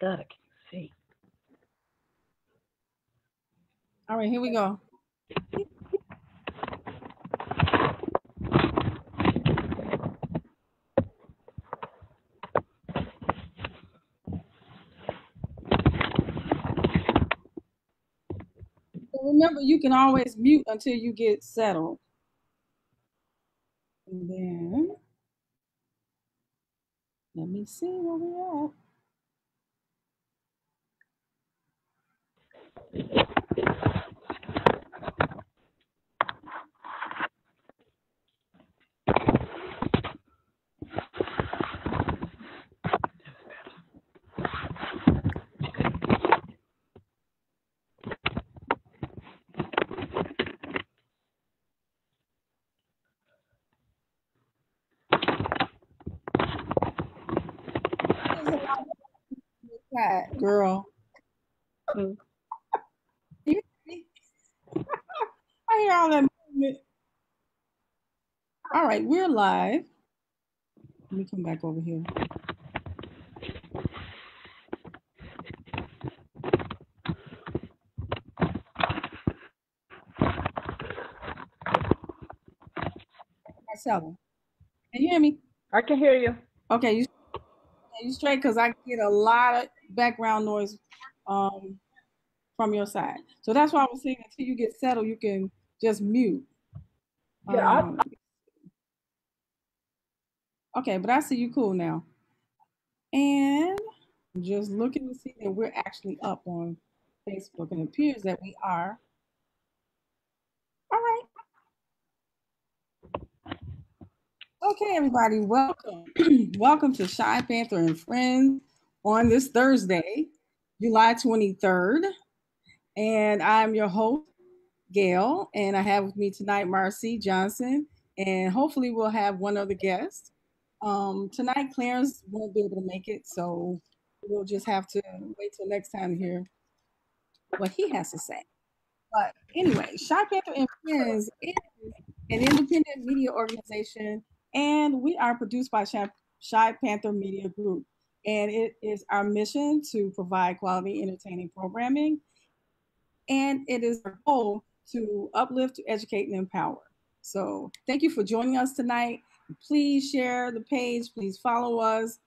God, I can't see. All right, here we go. So remember, you can always mute until you get settled. And then let me see where we're at. There's a lot in the chat, girl. Mm. You hear me? I hear all that movement. All right, we're live. Let me come back over here. Marcella, can you hear me? I can hear you. Okay, you straight because I get a lot of background noise um, from your side. So that's why I was saying until you get settled, you can just mute. Yeah, I, Um, okay, but I see you cool now. And just looking to see that we're actually up on Facebook, and it appears that we are. All right. Okay, everybody, welcome. Welcome to Shy Panther and Friends on this Thursday, July 23rd. And I'm your host, Gail, and I have with me tonight Marcy Johnson, and hopefully we'll have one other guest. Tonight, Clarence won't be able to make it, so we'll just have to wait till next time to hear what he has to say. But anyway, Shy Panther and Friends is an independent media organization, and we are produced by Shy Panther Media Group. And it is our mission to provide quality, entertaining programming, and it is our goal to uplift, to educate, and empower. So thank you for joining us tonight. Please share the page. Please follow us.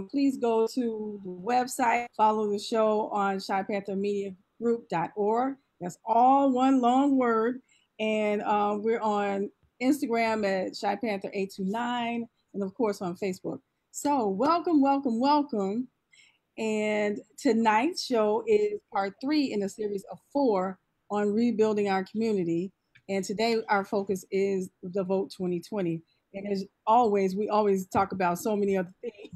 Please go to the website, follow the show on shypanthermediagroup.org. That's all one long word. And we're on Instagram at shypanther829, and of course on Facebook. So welcome, welcome, welcome. And tonight's show is part 3 in a series of 4 on rebuilding our community. And today our focus is the Vote 2020. And as always, we always talk about so many other things.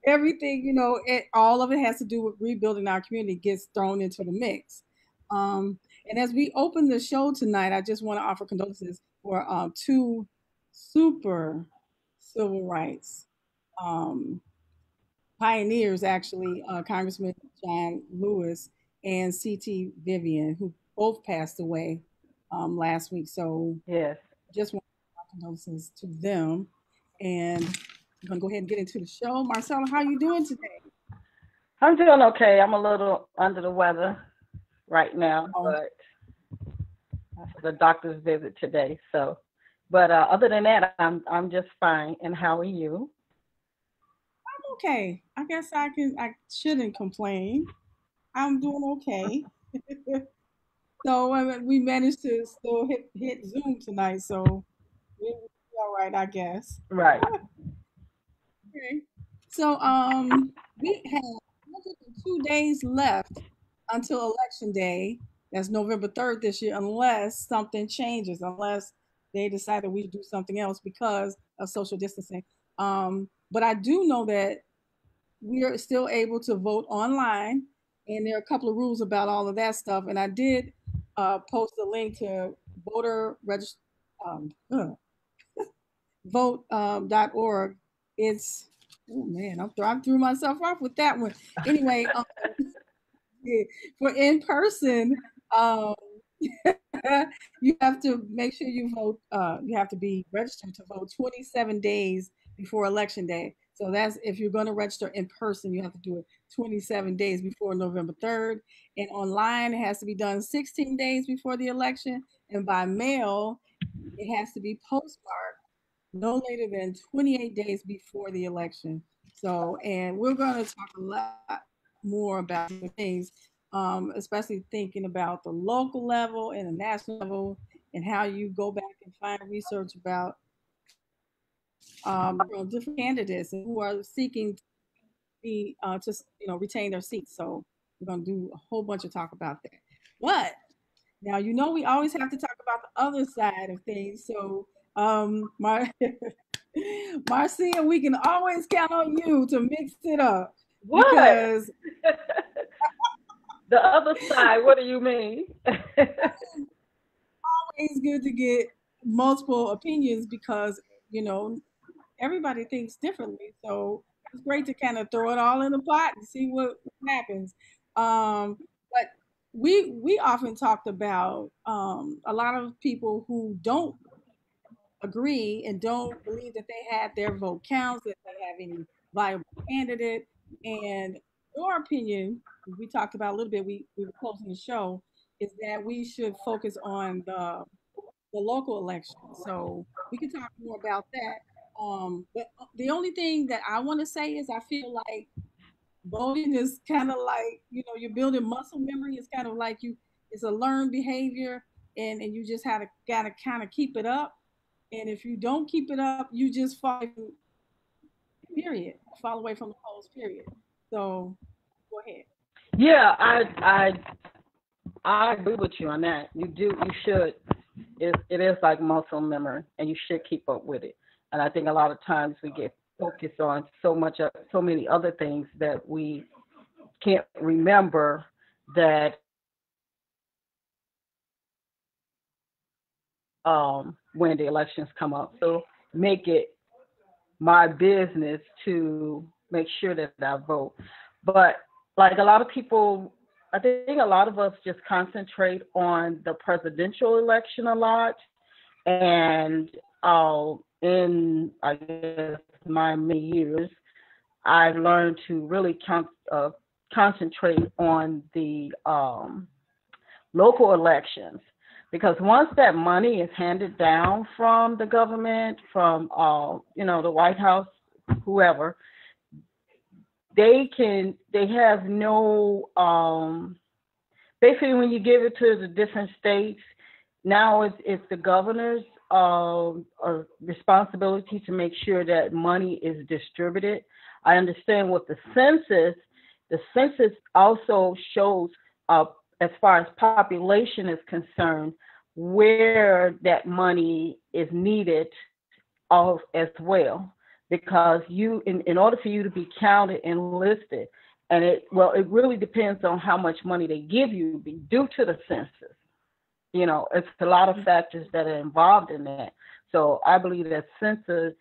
Everything, all of it has to do with rebuilding our community gets thrown into the mix. And as we open the show tonight, I just want to offer condolences for 2 super civil rights um, pioneers, actually, Congressman John Lewis and C.T. Vivian, who both passed away last week. So yes. just want to condolences to them. And I'm going to go ahead and get into the show. Marcella, how are you doing today? I'm doing okay. I'm a little under the weather right now, Oh, but I have the doctor's visit today. So, but other than that, I'm just fine. And how are you? I'm okay. I guess I shouldn't complain. I'm doing okay. So we managed to still hit Zoom tonight. So we're all right, I guess. Right. Okay. So we have 102 days left until election day. That's November 3rd this year, unless something changes, unless they decide that we should do something else because of social distancing. But I do know that we are still able to vote online, and there are a couple of rules about all of that stuff. And I did post a link to voter regist- um, uh, vote.org. It's oh man, I threw myself off with that one. Anyway, yeah, for in person, um, you have to make sure you vote. You have to be registered to vote 27 days before election day. So that's if you're going to register in person, you have to do it 27 days before November 3rd. And online, it has to be done 16 days before the election. And by mail, it has to be postmarked no later than 28 days before the election. So, and we're going to talk a lot more about different things, especially thinking about the local level and the national level, and how you go back and find research about different candidates and who are seeking to be just retain their seats. So we're going to do a whole bunch of talk about that. But now we always have to talk about the other side of things. So Marcia, we can always count on you to mix it up What? because The other side, what do you mean? it's good to get multiple opinions because you know everybody thinks differently. So it's great to kind of throw it all in the pot and see what happens. But we often talked about a lot of people who don't agree and don't believe that they had their vote counts, that they have any viable candidate. And your opinion, we talked about a little bit, we were closing the show, is that we should focus on the local election. So we can talk more about that. But the only thing that I want to say is I feel like voting is kind of like, you're building muscle memory. It's kind of like it's a learned behavior, and you just have to gotta kind of keep it up. And if you don't keep it up, you just fall away from, period. Fall away from the polls, period. So go ahead. Yeah, I agree with you on that. You should. It is like muscle memory, and you should keep up with it. And I think a lot of times we get focused on so many other things that we can't remember that when the elections come up. So make it my business to make sure that I vote. But like a lot of people, I think a lot of us just concentrate on the presidential election a lot. And in, I guess, my many years, I've learned to really concentrate on the local elections because once that money is handed down from the government, from the White House, whoever, they have no basically when you give it to the different states, now it's the governor's responsibility to make sure that money is distributed. I understand what the census also shows uh, as far as population is concerned, where that money is needed as well. Because in order for you to be counted and listed, and it really depends on how much money they give you due to the census. It's a lot of factors that are involved in that. So I believe that censorship,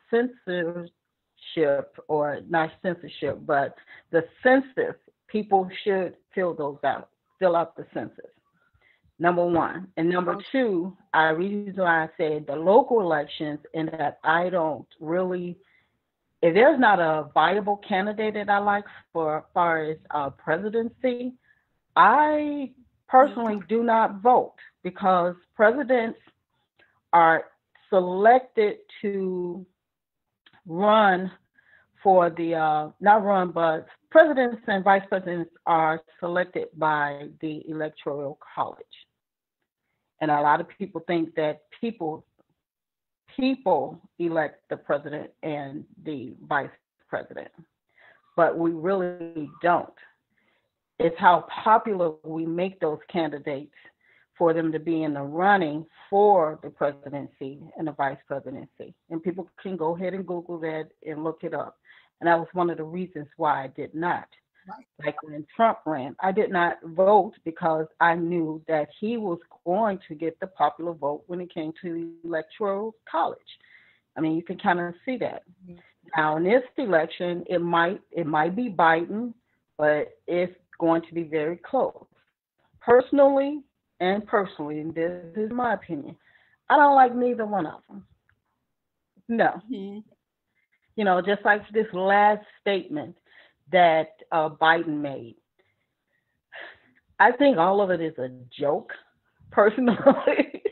or not censorship, but the census, people should fill out the census. Number one. And number two, I reason why I said the local elections, in that I don't really, if there's not a viable candidate that I like for as far as presidency, I personally do not vote because presidents are selected to run for the not run, but presidents and vice presidents are selected by the electoral college. And a lot of people think that people elect the president and the vice president, but we really don't. It's how popular we make those candidates for them to be in the running for the presidency and the vice presidency. And people can go ahead and Google that and look it up. And that was one of the reasons why I did not. Like when Trump ran, I did not vote because I knew that he was going to get the popular vote when it came to the electoral college. I mean, you can kind of see that. Now in this election, it might be Biden, but it's going to be very close. Personally, and this is my opinion, I don't like neither one of them. No. Mm-hmm. Just like this last statement that Biden made. I think all of it is a joke, personally,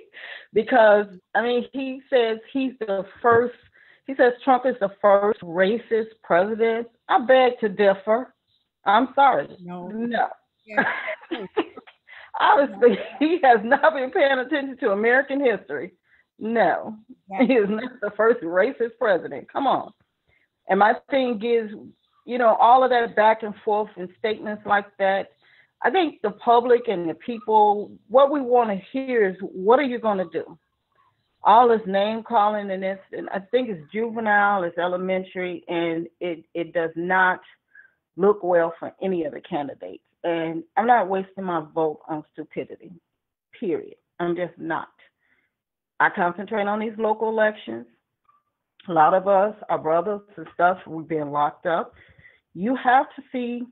because I mean, he says he's the first. He says Trump is the first racist president. I beg to differ. I'm sorry. No. No. Yeah. Obviously, he has not been paying attention to American history. No, he is not the first racist president. Come on. And my thing is, all of that back and forth and statements like that. I think the public and the people, what we want to hear is, what are you going to do? All this name calling and this, and I think it's juvenile, it's elementary, and it does not look well for any of the candidates. And I'm not wasting my vote on stupidity, period. I'm just not. I concentrate on these local elections. A lot of us, our brothers and stuff, we've been locked up. You have to see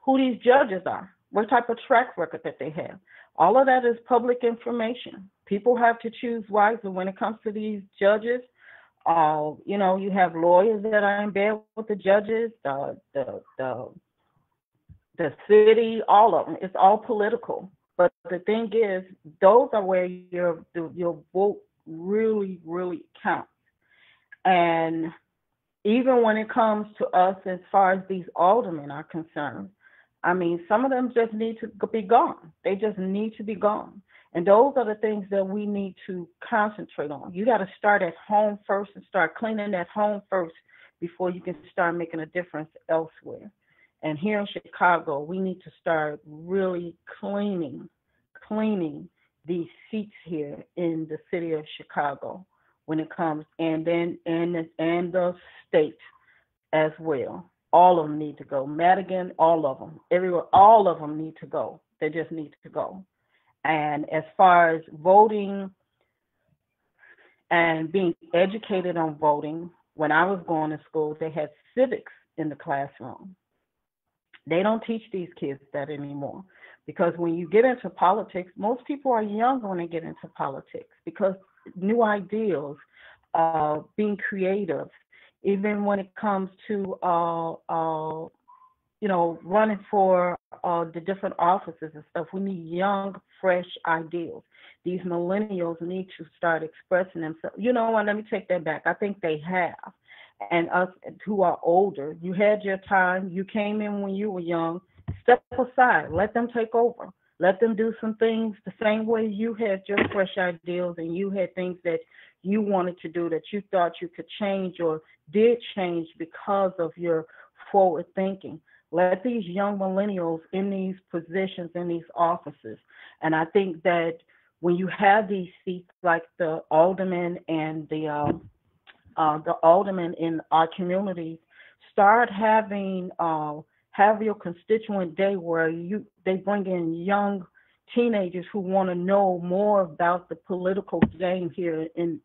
who these judges are, what type of track record that they have. All of that is public information. People have to choose wisely when it comes to these judges. You have lawyers that are in bed with the judges, the city, all of them. It's all political. But the thing is, those are where your vote really, really counts. And even when it comes to us, as far as these aldermen are concerned, I mean, some of them just need to be gone. They just need to be gone. And those are the things that we need to concentrate on. You got to start at home first and start cleaning at home first before you can start making a difference elsewhere. And here in Chicago, we need to start really cleaning these seats here in the city of Chicago when it comes, and then and the state as well. All of them need to go. Madigan, all of them, everywhere, all of them need to go. They just need to go. And as far as voting and being educated on voting, when I was going to school, they had civics in the classroom. They don't teach these kids that anymore, because when you get into politics, most people are young when they get into politics, because new ideas, being creative, even when it comes to running for the different offices and stuff. We need young, fresh ideas. These millennials need to start expressing themselves. You know what? Let me take that back. I think they have. And us who are older, you had your time. You came in when you were young. Step aside. Let them take over. Let them do some things the same way you had your fresh ideas and you had things that you wanted to do that you thought you could change or did change because of your forward thinking. Let these young millennials in these positions, in these offices. And I think that when you have these seats like the aldermen and the aldermen in our communities, start having have your constituent day where they bring in young teenagers who want to know more about the political game here in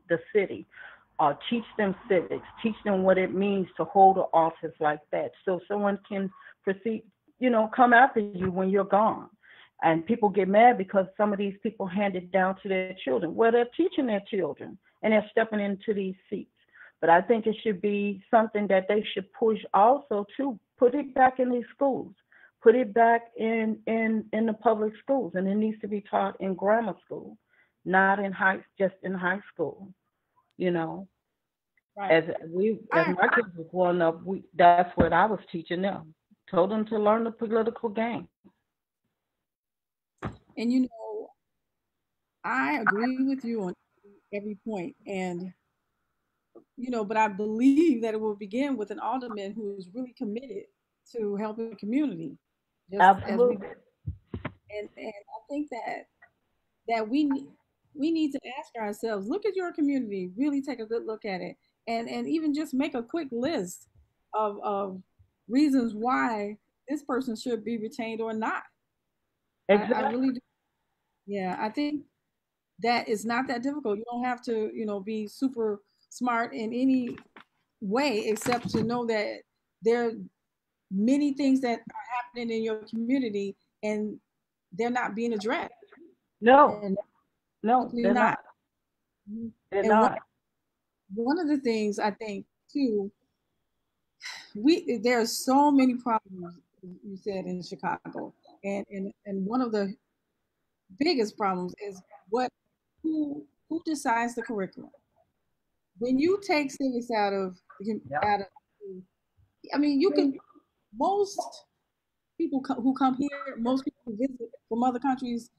the city. Teach them civics, teach them what it means to hold an office like that, so someone can proceed, come after you when you're gone. And people get mad because some of these people hand it down to their children. Well, they're teaching their children and they're stepping into these seats. But I think it should be something that they should push also to put it back in these schools, put it back in the public schools, and it needs to be taught in grammar school, not just in high school. You know, Right. as my kids were growing up, that's what I was teaching them. Told them to learn the political game. And I agree with you on every point. And but I believe that it will begin with an alderman who is really committed to helping the community. Just as we Absolutely. and I think that we need to ask ourselves, look at your community, really take a good look at it, and even just make a quick list of reasons why this person should be retained or not. I Exactly. really do. Yeah, I think that is not that difficult. You don't have to, be super smart in any way except to know that there are many things that are happening in your community and they're not being addressed. No, And no, simply they're not. not. They're And not. one of the things I think too, we there are so many problems you said in Chicago, and one of the biggest problems is what who decides the curriculum. When you take civics Yeah. out of, I mean, you could most who come here, most people who visit from other countries,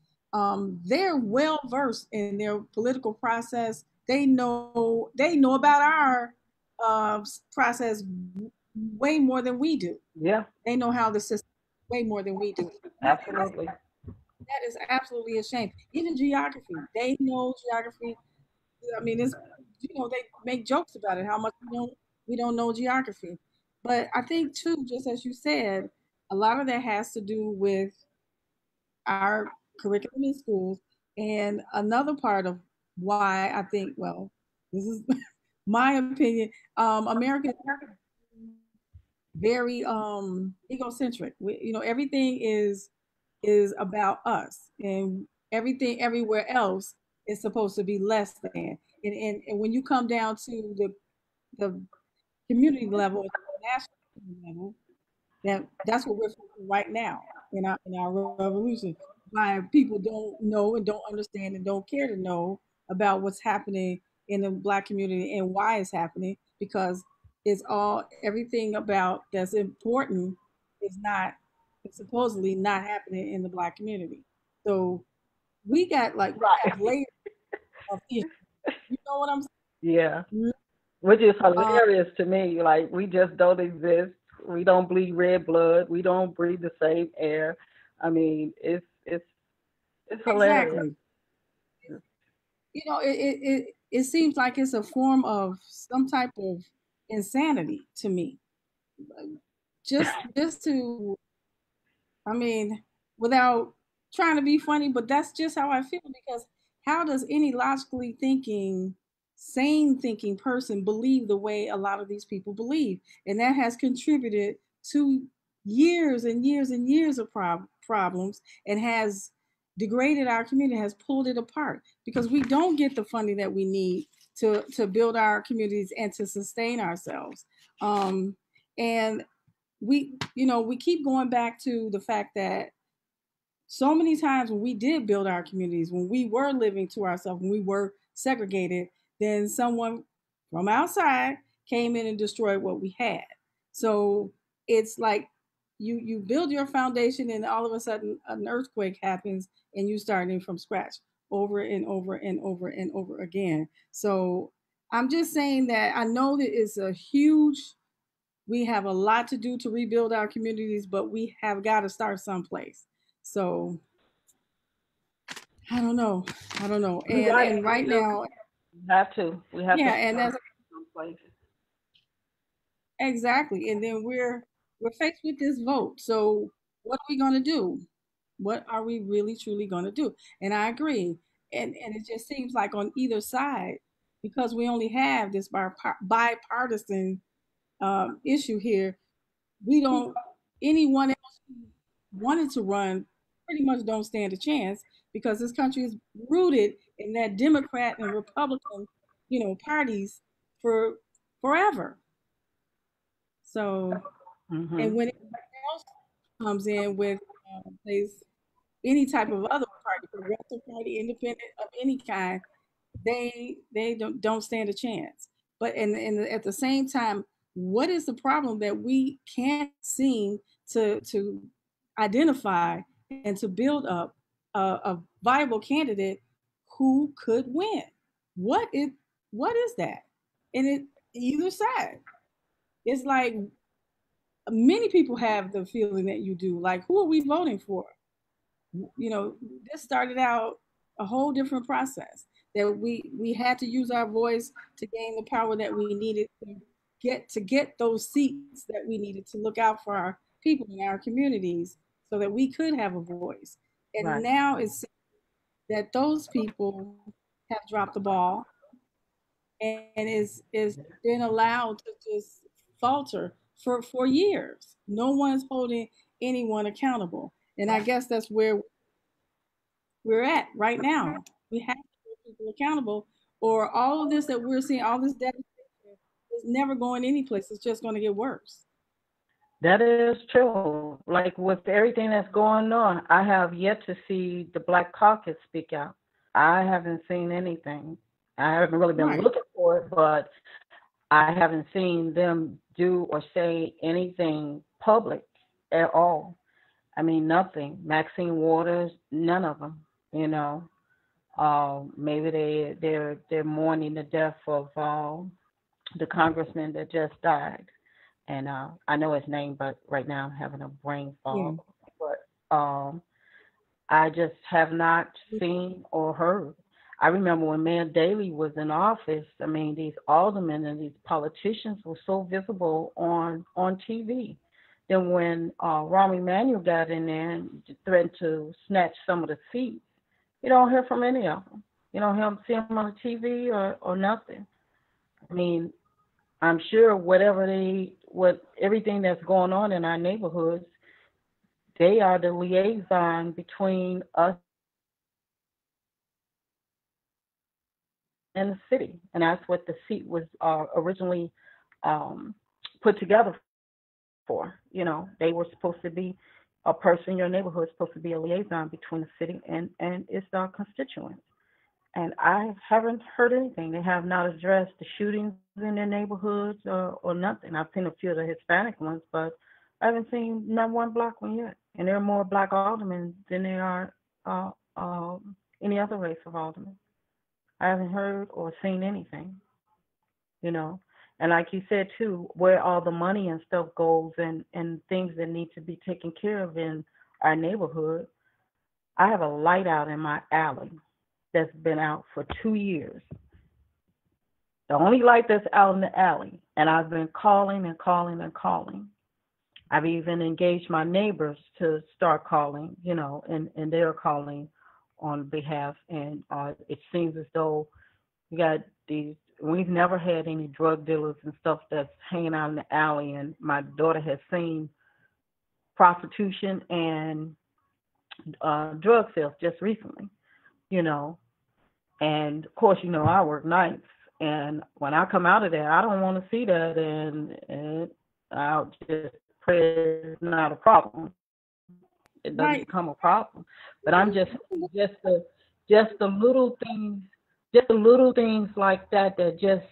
they're well versed in their political process. They know about our process way more than we do. Yeah. They know how the system way more than we do. And I think Absolutely. that is absolutely a shame. Even geography, they know geography. I mean, it's they make jokes about it how much we don't know geography. But I think too, just as you said, a lot of that has to do with our curriculum in schools, and another part of why I think, well, this is my opinion. America is very egocentric. Everything is about us, and everything everywhere else is supposed to be less than. And when you come down to the community level, national level, that's what we're facing right now in our revolution. Why people don't know and don't understand and don't care to know about what's happening in the Black community and why it's happening, because it's all everything about that's important is not it's supposedly not happening in the Black community. So we have Right. layers of issues. You know what I'm Yeah. saying? Which is Uh, hilarious to me. Like we just don't exist. We don't bleed red blood. We don't breathe the same air. I mean, it's hilarious. exactly. It seems like it's a form of some type of insanity to me. Just to, I mean, without trying to be funny, but that's just how I feel, because how does any logically thinking, sane thinking person believe the way a lot of these people believe? And that has contributed to years and years and years of problems, and has degraded our community, has pulled it apart, because we don't get the funding that we need to build our communities and to sustain ourselves. And we keep going back to the fact that so many times when we did build our communities, when we were living to ourselves, when we were segregated, then someone from outside came in and destroyed what we had. So it's like you build your foundation, and all of a sudden an earthquake happens and you starting from scratch over and over and over and over again. So I'm just saying that I know that it's a huge we have a lot to do to rebuild our communities, but we have got to start someplace. So I don't know. I don't know. You're And right. and We right do. now, We have to. We have to yeah, and start that's some places. exactly. And then we're faced with this vote. So what are we gonna do? What are we really truly gonna do? And I agree. And it just seems like on either side, because we only have this bipartisan issue here, we don't anyone else who wanted to run pretty much don't stand a chance, because this country is rooted in that Democrat and Republican, parties for forever. So, and Mhm. when anyone else comes in with plays any type of other party, progressive party, independent of any kind, they don't stand a chance. But and at the same time, what is the problem that we can't seem to identify and to build up a viable candidate who could win? What is what is that? And it either side. It's like many people have the feeling that you do. Like, who are we voting for? you know, this started out a whole different process, that we had to use our voice to gain the power that we needed to get those seats that we needed to look out for our people in our communities, so that we could have a voice. And Right. now it's that those people have dropped the ball, and is been allowed to just falter for years. No one's holding anyone accountable. And I guess that's where we're at right now. We have to hold people accountable, or all of this that we're seeing, all this devastation it's never going any place. It's just going to get worse. That is true. Like with everything that's going on, I have yet to see the Black Caucus speak out. I haven't seen anything. I haven't really been Right. looking for it, but I haven't seen them do or say anything public at all. I mean, nothing. Maxine Waters, none of them. You know, maybe they're mourning the death of the congressman that just died, and I know his name, but right now I'm having a brain Yeah. fog. But I just have not seen or heard. I remember when Mayor Daley was in office. I mean, these aldermen and these politicians were so visible on TV. Then when Rahm Emanuel got in there and threatened to snatch some of the seats, you don't hear from any of them. You don't see them on the TV or nothing. I mean, I'm sure what everything that's going on in our neighborhoods, they are the liaison between us and the city, and that's what the seat was originally um, put together for. They were supposed to be a person in your neighborhood is supposed to be a liaison between the city and its constituents. And I haven't heard anything. They have not addressed the shootings in their neighborhoods or nothing. I've seen a few of the Hispanic ones, but I haven't seen not one black one yet. And there are more black aldermen than there are uh, any other race of aldermen. I haven't heard or seen anything, you know. And like you said too, where all the money and stuff goes and things that need to be taken care of in our neighborhood. I have a light out in my alley that's been out for 2 years. The only light that's out in the alley. And I've been calling and calling and calling. I've even engaged my neighbors to start calling, and they're calling on behalf. And it seems as though we got these, we've never had any drug dealers and stuff that's hanging out in the alley. And my daughter has seen prostitution and drug sales just recently, you know. And of course, I work nights, and when I come out of there, I don't want to see that, and I'll just pray it's not a problem. It doesn't become a Right. problem. But I'm just just the little things, just the little things like that just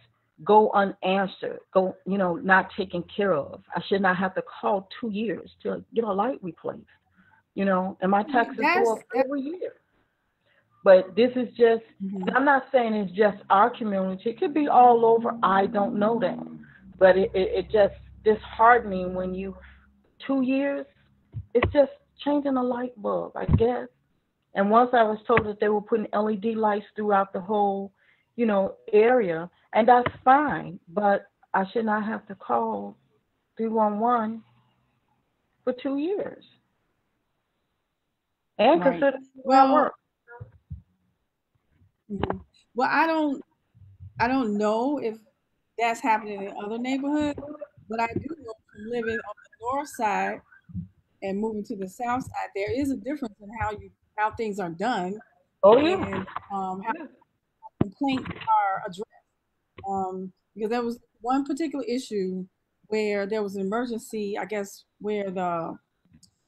go unanswered, go not taken care of. I should not have to call 2 years to get a light replaced. And my taxes go up That's every year. But this is just, and mhm. I'm not saying it's just our community. It could be all over. I don't know that. But it just disheartening when 2 years, it's just changing a light bulb, I guess. And once I was told that they were putting LED lights throughout the whole, area, and that's fine. But I should not have to call 311 for 2 years and Right. consider where I Well, work. mhm. Well, I don't know if that's happening in other neighborhoods, but I do know from living on the north side and moving to the south side, there is a difference in how things are done Oh yeah. and how Yeah. complaints are addressed. Because there was one particular issue where there was an emergency, I guess, where the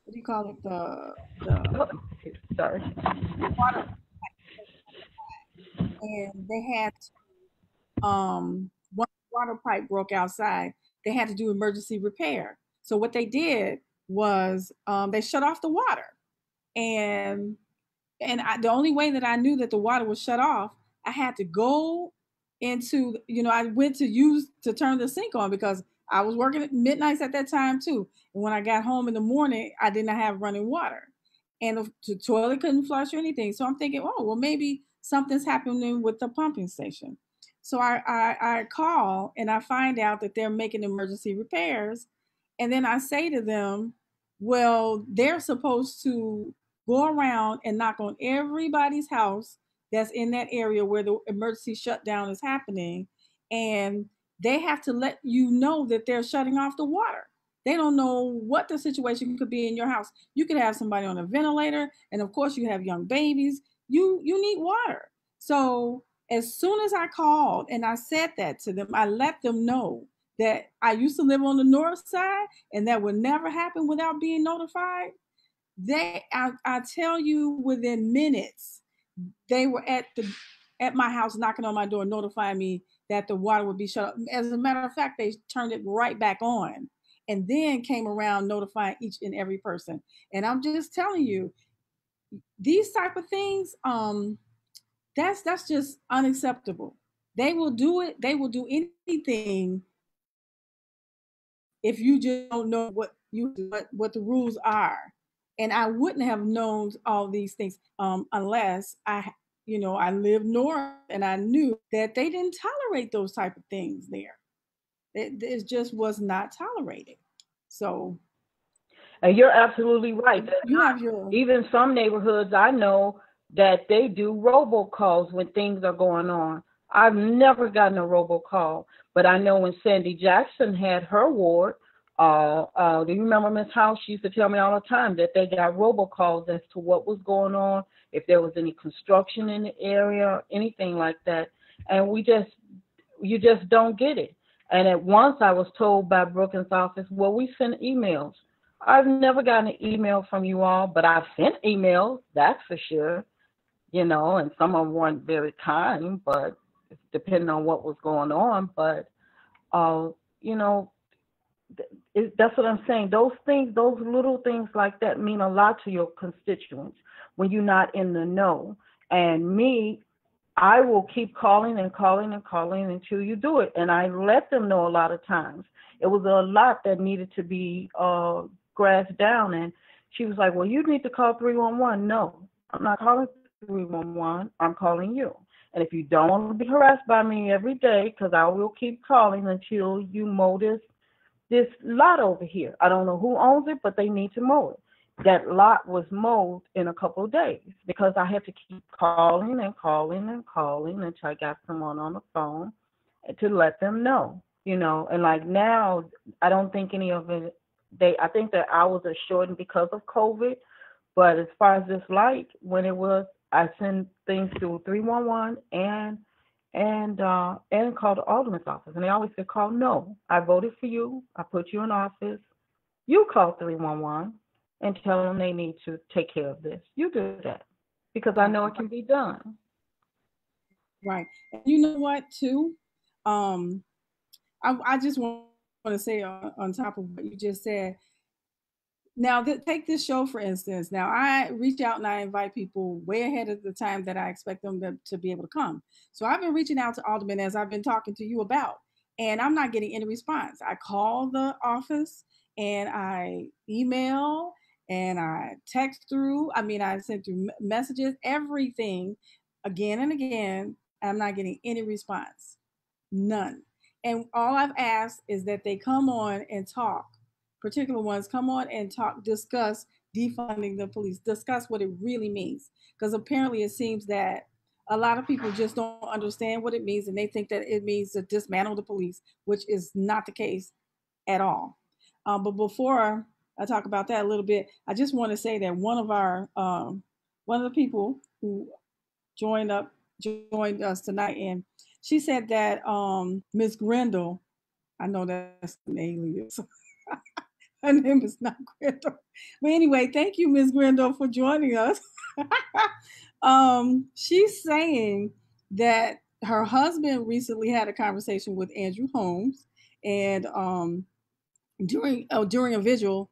what do you call it the Oh, sorry. water, and they had one water pipe broke outside. They had to do emergency repair. So what they did was they shut off the water, and the only way that I knew that the water was shut off, I had to go into, I went to turn the sink on because I was working at midnights at that time too. And when I got home in the morning, I did not have running water, and the toilet couldn't flush or anything. So I'm thinking, oh well, maybe something's happening with the pumping station. So I call and I find out that they're making emergency repairs, and then I say to them, well, they're supposed to go around and knock on everybody's house that's in that area where the emergency shutdown is happening, and they have to let you know that they're shutting off the water. They don't know what the situation could be in your house. You could have somebody on a ventilator, and of course you have young babies. You need water. So As soon as I called and I said that to them, I let them know that I used to live on the north side and that would never happen without being notified. I tell you, within minutes, they were at my house knocking on my door, notifying me that the water would be shut off. As a matter of fact, they turned it right back on and then came around notifying each and every person. And I'm just telling you, these type of things, that's just unacceptable. They will do it. They will do anything if you just don't know what the rules are. And I wouldn't have known all these things unless I lived north and I knew that they didn't tolerate those type of things there. It just was not tolerated. So And you're absolutely right. They're you have not. your Even some neighborhoods I know that they do robocalls when things are going on. I've never gotten a robocall, but I know when Sandy Jackson had her ward, do you remember Miss House? She used to tell me all the time that they got robocalls as to what was going on, if there was any construction in the area, anything like that. And you just don't get it. And at once I was told by Brookins' office, well, we send emails. I've never gotten an email from you all, but I've sent emails, that's for sure, and some of them weren't very kind, but depending on what was going on. But, uh, you know, that's what I'm saying. Those things, those little things like that mean a lot to your constituents when you're not in the know. And me, I will keep calling and calling and calling until you do it. And I let them know a lot of times. It was a lot that needed to be grasped down. And she was like, well, you need to call 311. No, I'm not calling 311. I'm calling you. And if you don't want to be harassed by me every day, because I will keep calling until you mow this lot over here. I don't know who owns it, but they need to mow it. That lot was mowed in a couple of days because I had to keep calling and calling and calling until I got someone on the phone to let them know. And like now, I don't think any of it. I think their hours are shortened because of COVID. But as far as this light, when it was, I send things to 311 and call the alderman's office, and they always say, "Call no. I voted for you. I put you in office. You call 311 and tell them they need to take care of this. You do that because I know it can be done." right. And you know what too? Um, I just want to say on top of what you just said, now, take this show for instance. Now, I reach out and I invite people way ahead of the time that I expect them to be able to come. So I've been reaching out to aldermen as I've been talking to you about, and I'm not getting any response. I call the office and I email and I text through. I mean, I send through messages, everything again and again. I'm not getting any response. None. And all I've asked is that they come on and talk, particular ones come on and talk, discuss defunding the police, discuss what it really means. Because apparently it seems that a lot of people just don't understand what it means and they think that it means to dismantle the police, which is not the case at all. But before I talk about that a little bit, I just want to say that one of the people who joined us tonight, and she said that Miss Grendel, I know that's an alias. Her name is not Grendel. But anyway, thank you, Miss Grendel, for joining us. She's saying that her husband recently had a conversation with Andrew Holmes, and during a vigil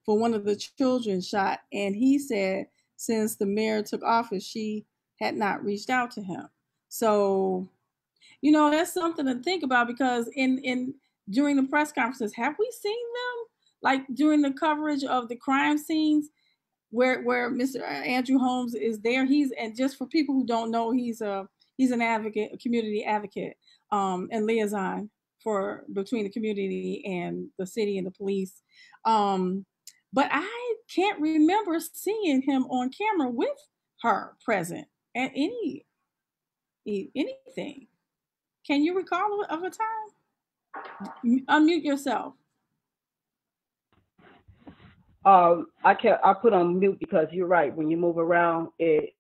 for one of the children shot, and he said since the mayor took office, she had not reached out to him. So that's something to think about because in during the press conferences, have we seen them like during the coverage of the crime scenes where Mr. Andrew Holmes is there? And just for people who don't know, he's an advocate, a community advocate, and liaison for between the community and the city and the police. Um, but I can't remember seeing him on camera with her present at anything. Can you recall of a time? Unmute yourself. I put on mute because you're right. When you move around, it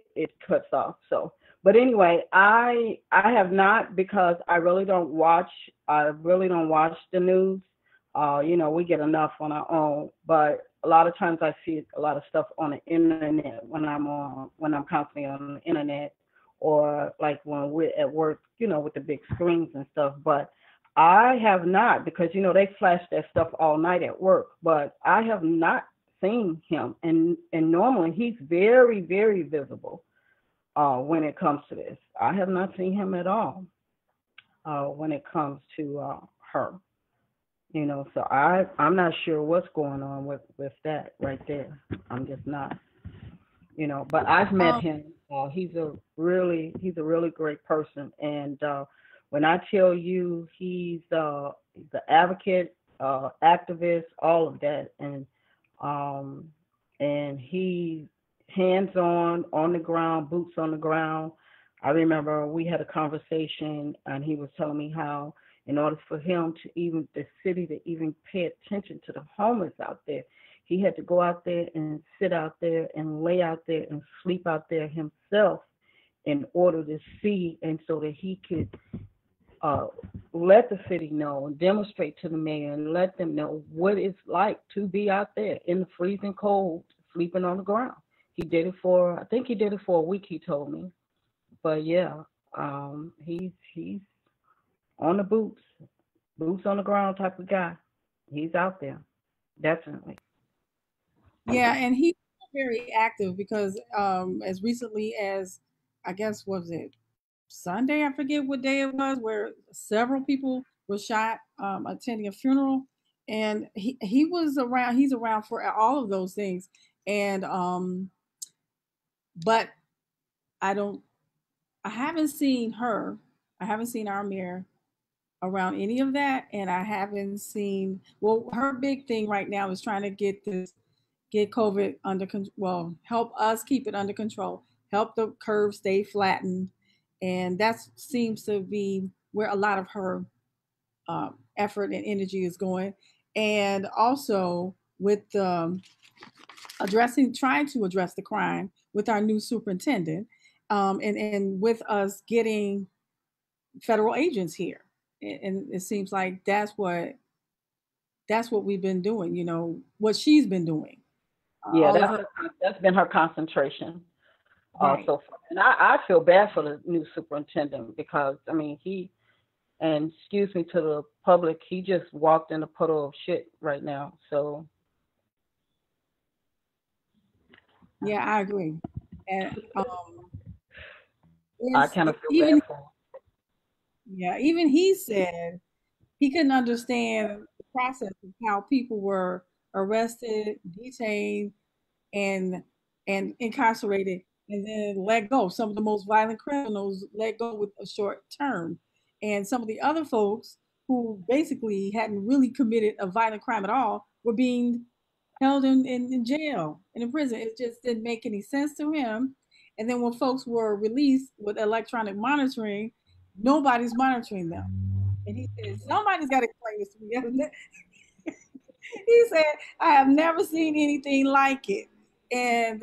cuts off. So, But anyway, I have not because I really don't watch the news. We get enough on our own, but a lot of times I see a lot of stuff on the internet when I'm constantly on the internet, or like when we're at work, with the big screens and stuff. But I have not, because they flash that stuff all night at work, but I have not seen him, and normally he's very, very visible when it comes to this. I have not seen him at all when it comes to her. So I'm not sure what's going on with that right there. I'm just not. But I've met Um, him. He's a really great person, and when I tell you he's the advocate, activist, all of that, um, and he's hands on the ground, boots on the ground. I remember we had a conversation, and he was telling me how, in order for him to even the city to even pay attention to the homeless out there, he had to go out there and sit out there and lay out there and sleep out there himself in order to see, and so that he could uh, let the city know and demonstrate to the mayor and let them know what it's like to be out there in the freezing cold, sleeping on the ground. I think he did it for a week. He told me, but yeah, he's on the boots on the ground type of guy. He's out there, definitely. yeah, and he's very active because as recently as I guess was it Sunday, I forget what day it was, where several people were shot attending a funeral, and he was around. He's around for all of those things, and but I don't. I haven't seen her. I haven't seen our mayor around any of that, and I haven't seen. Well, her big thing right now is trying to get COVID under control. Well, help us keep it under control, help the curve stay flattened, and that seems to be where a lot of her effort and energy is going. And also with trying to address the crime with our new superintendent, and with us getting federal agents here, and it seems like that's what we've been doing. What she's been doing, Yeah, all of her. that's been her concentration. Right. So far. And I feel bad for the new superintendent, because I mean and excuse me to the public, he just walked in a puddle of shit right now. So Yeah, I agree. And I it's kind of feel bad even for him. yeah, even he said he couldn't understand the process of how people were arrested, detained, and incarcerated, and then let go. Some of the most violent criminals let go with a short term, and some of the other folks who basically hadn't really committed a violent crime at all were being held in jail and in prison. It just didn't make any sense to him. And then when folks were released with electronic monitoring, nobody's monitoring them. And he said, somebody's got to explain this to me. He said, I have never seen anything like it. And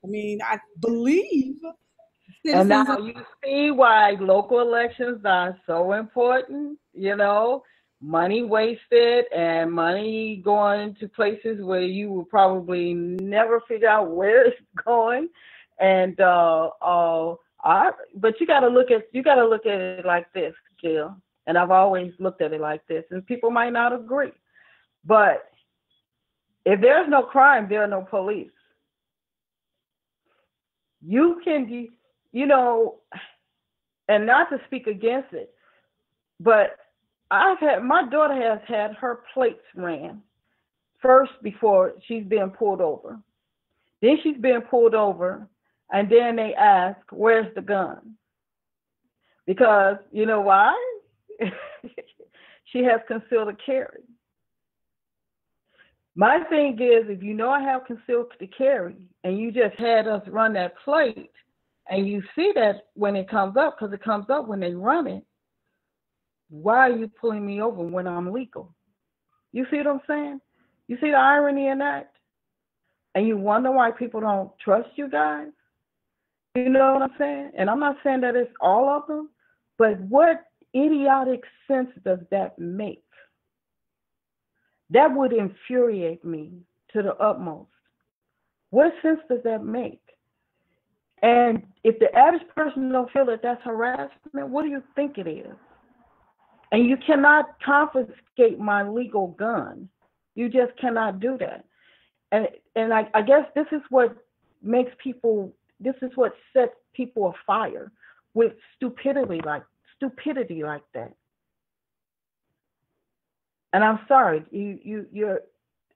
I mean, I believe And citizens now of you see why local elections are so important, money wasted and money going to places where you will probably never figure out where it's going. And but you gotta look at it like this, Jill. And I've always looked at it like this, and people might not agree. But if there's no crime, there are no police. You can, you know, and not to speak against it, but my daughter has had her plates ran first before she's being pulled over. Then she's being pulled over, and then they ask, "Where's the gun?" Because you know why? She has concealed carry. My thing is, if you know I have concealed to carry, and you just had us run that plate, and you see that when it comes up, because it comes up when they run it, why are you pulling me over when I'm legal? You see what I'm saying? You see the irony in that? And you wonder why people don't trust you guys? You know what I'm saying? And I'm not saying that it's all of them, but what idiotic sense does that make? That would infuriate me to the utmost. What sense does that make? And if the average person don't feel that that's harassment, what do you think it is? And you cannot confiscate my legal gun. You just cannot do that. And I guess this is what makes people. This is what sets people afire with stupidity like that. And I'm sorry, you're.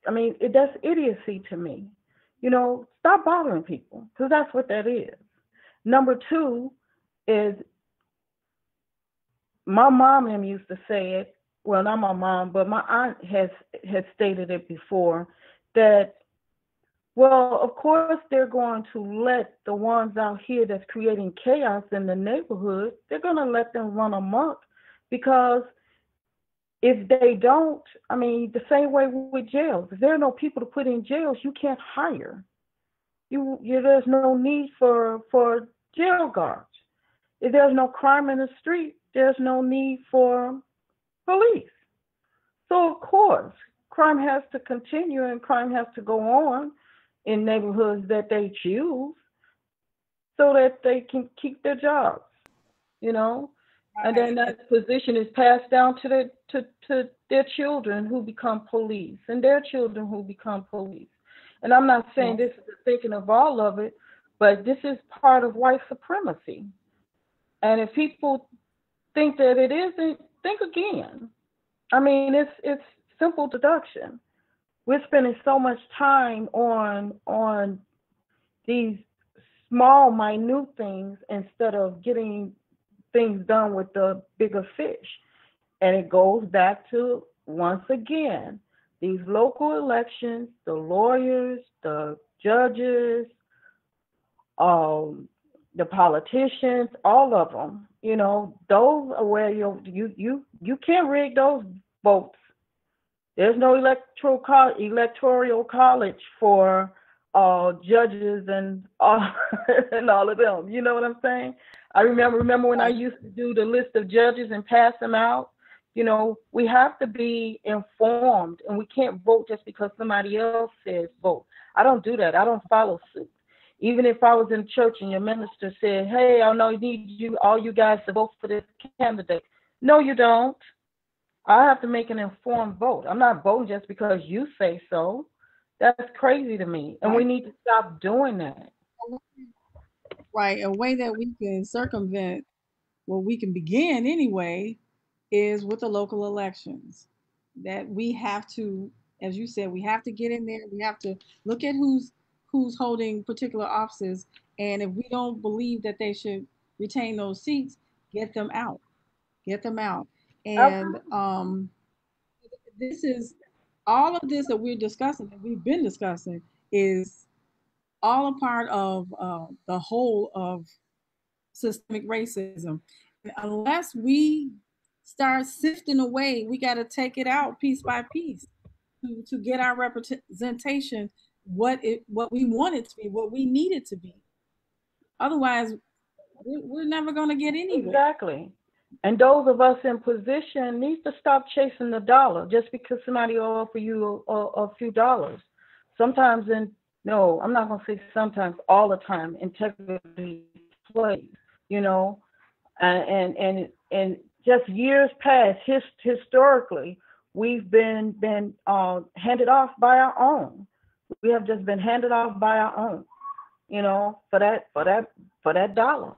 I mean, that's idiocy to me. Stop bothering people because that's what that is. Number two is my mom and used to say it. Well, not my mom, but my aunt has stated it before that. Well, of course they're going to let the ones out here that's creating chaos in the neighborhood. They're going to let them run amok because if they don't, I mean, the same way with jails. If there are no people to put in jails, you can't hire. There's no need for jail guards. If there's no crime in the street, there's no need for police. So of course, crime has to continue and crime has to go on in neighborhoods that they choose so that they can keep their jobs, you know? And then Right. that position is passed down to their children who become police and their children who become police. And I'm not saying Yes. this is the thinking of all of it, but this is part of white supremacy. And if people think that it isn't, think again. I mean, it's simple deduction. We're spending so much time on these small, minute things instead of getting things done with the bigger fish. And it goes back to once again these local elections, the lawyers, the judges, um, the politicians, all of them. Those are where you can't rig those votes. There's no electoral college for judges and and all of them. You know what I'm saying? I remember when I Right. used to do the list of judges and pass them out. We have to be informed, and we can't vote just because somebody else says vote. I don't do that. I don't follow suit. Even if I was in church and your minister said, "Hey, I know you need all you guys to vote for this candidate," no, you don't. I have to make an informed vote. I'm not voting just because you say so. That's crazy to me. And we Right. need to stop doing that. Right. A way that we can circumvent, well, we can begin anyway, is with the local elections. That we have to, as you said, we have to get in there. We have to look at who's holding particular offices, and if we don't believe that they should retain those seats, get them out. Get them out. And Absolutely. this is all of this that we're discussing, that we've been discussing, is all a part of the whole of systemic racism. And unless we start sifting away, we got to take it out piece by piece to get our representation what we want it to be, what we need it to be. Otherwise, we're never going to get anywhere. Exactly. And those of us in position need to stop chasing the dollar just because somebody offer you a few dollars. Sometimes, no, I'm not going to say sometimes, all the time, integrity plays, you know, and just years past, historically, we've been handed off by our own. We have just been handed off by our own, for that dollar.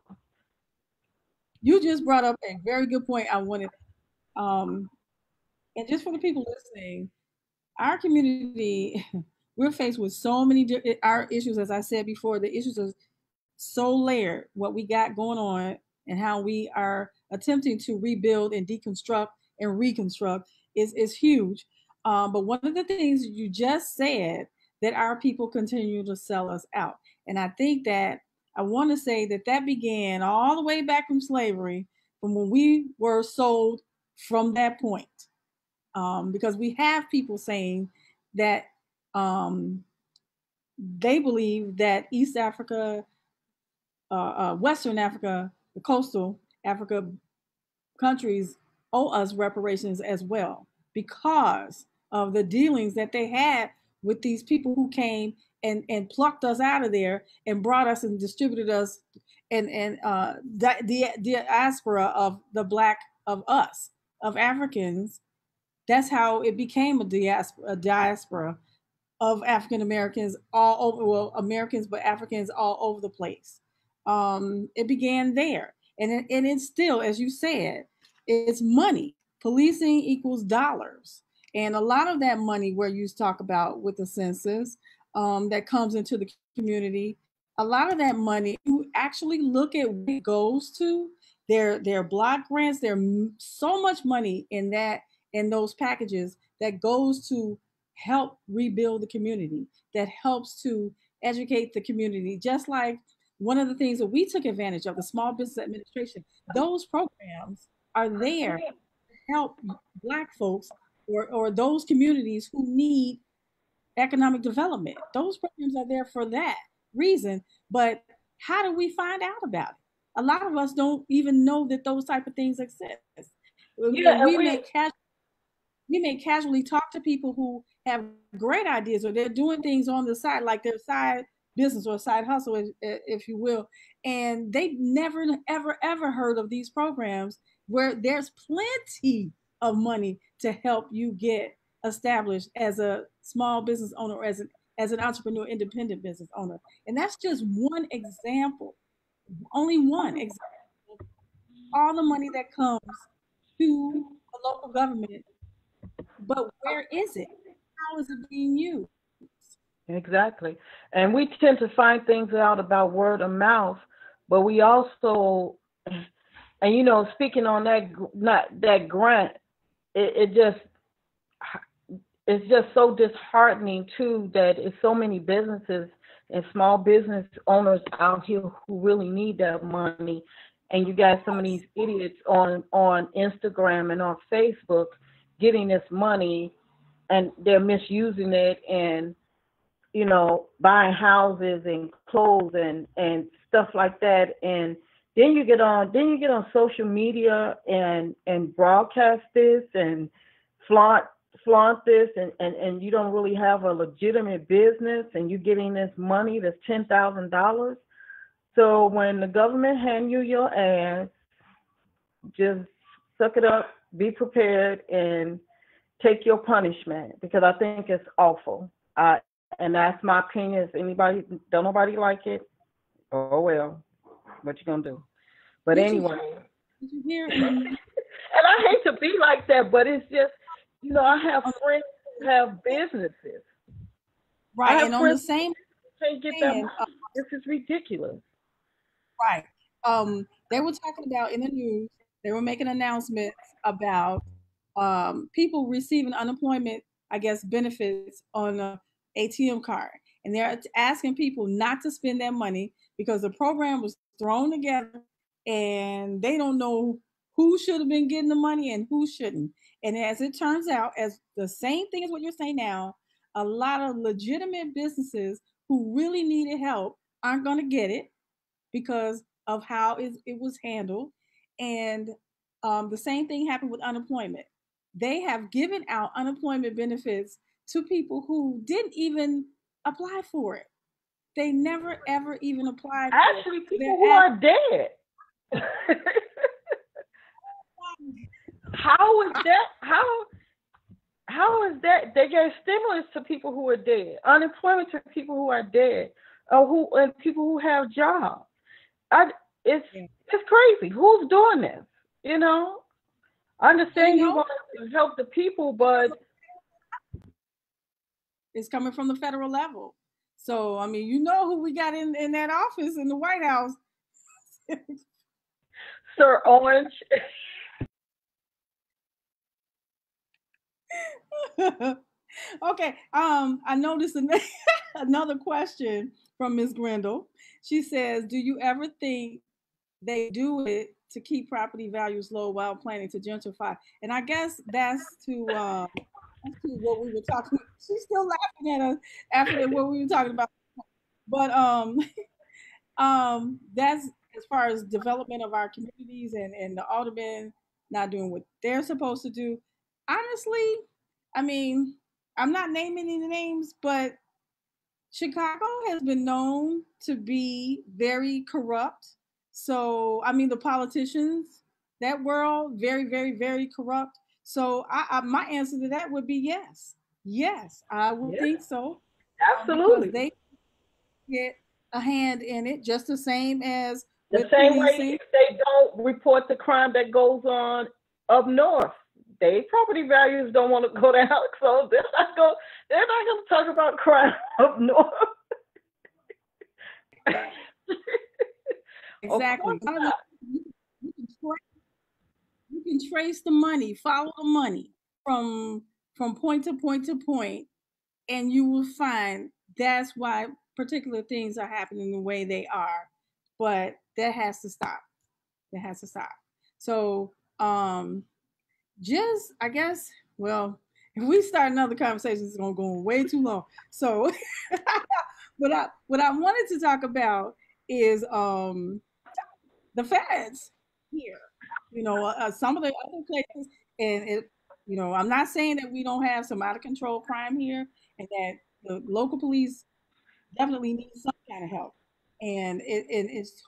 You just brought up a very good point. I wanted, um, and just for the people listening, our community, we're faced with so many our issues. As I said before, the issues are so layered. What we got going on and how we are attempting to rebuild and deconstruct and reconstruct is huge. But one of the things you just said, that our people continue to sell us out, and I think that I want to say that that began all the way back from slavery, from when we were sold from that point, because we have people saying that um, they believe that East Africa Western Africa, the coastal Africa countries owe us reparations as well because of the dealings that they had with these people who came and plucked us out of there and brought us and distributed us and the diaspora of the black of us of Africans. That's how it became a diaspora of African Americans all over, well, Americans, but Africans all over the place. It began there. And it's still, as you said, it's money. Policing equals dollars. And a lot of that money, where you talk about with the census, that comes into the community, a lot of that money, you actually look at what it goes to. Their block grants, there's so much money in those packages that goes to help rebuild the community, that helps to educate the community. Just like one of the things that we took advantage of, the Small Business Administration, those programs are there to help Black folks or those communities who need economic development. Those programs are there for that reason. But how do we find out about it? A lot of us don't even know that those type of things exist. Yeah, and We may casually talk to people who have great ideas, or they're doing things on the side, like their side business or side hustle, if you will, and they never, ever, ever heard of these programs where there's plenty of money to help you get established as a small business owner, or as an entrepreneur, independent business owner. And that's just one example, only one example of all the money that comes to the local government, but where is it? How is it being used? exactly. And we tend to find things out about word of mouth, but we also, and speaking on that, not that grant, it just it's just so disheartening too that it's so many businesses and small business owners out here who really need that money, and you got some of these idiots on Instagram and on Facebook getting this money, and they're misusing it, and buying houses and clothes and stuff like that. And then you get on social media and broadcast this and flaunt this, and you don't really have a legitimate business, and you're getting this money that's $10,000. So when the government hand you your ass, just suck it up, be prepared, and take your punishment, because I think it's awful. And that's my opinion. If anybody don't nobody like it, oh well, what you gonna do? But Did you anyway, did you hear in the and news? I hate to be like that, but it's just I have friends who have businesses. I Right, have and on the friends same who can't get that hand, money. This is ridiculous. right, they were talking about in the news. They were making announcements about people receiving unemployment, I guess, benefits on a ATM card, and they're asking people not to spend their money because the program was thrown together, and they don't know who should have been getting the money and who shouldn't. And as it turns out, as the same thing as what you're saying now, a lot of legitimate businesses who really needed help aren't going to get it because of how it was handled. And the same thing happened with unemployment. They have given out unemployment benefits to people who didn't even apply for it. They never ever even applied for it. Actually, They're people who are dead. How is that? How is that? They gave stimulus to people who are dead, unemployment to people who are dead, and people who have jobs. I, it's yeah. it's crazy. Who's doing this? You know, I Well, understand you want to help the people, but it's coming from the federal level. So I mean, you know who we got in that office in the White House. Sir Orange, Okay. I noticed another question from Miss Grindle. She says, "Do you ever think they do it to keep property values low while planning to gentrify?" And I guess that's to what we were talking. She's still laughing at us after what we were talking about. But That's as far as development of our communities and the aldermen not doing what they're supposed to do. Honestly, I mean, I'm not naming any names, but Chicago has been known to be very corrupt. So, I mean, the politicians, that world, very, very, very corrupt. So, my answer to that would be yes. Yes, I would Yeah, think so, because absolutely. they get a hand in it just the same as The with same way policing. if they don't report the crime that goes on up north, their property values don't want to go down, so they're not going to talk about crime up north. Of Exactly. course A lot of not. you can, you can trace the money, follow the money from point to point to point, and you will find that's why particular things are happening the way they are. But that has to stop. That has to stop. So, just I guess, well, if we start another conversation, it's gonna go way too long. So, what I wanted to talk about is the feds here. Some of the other places, and I'm not saying that we don't have some out of control crime here, and that the local police definitely need some kind of help. And it's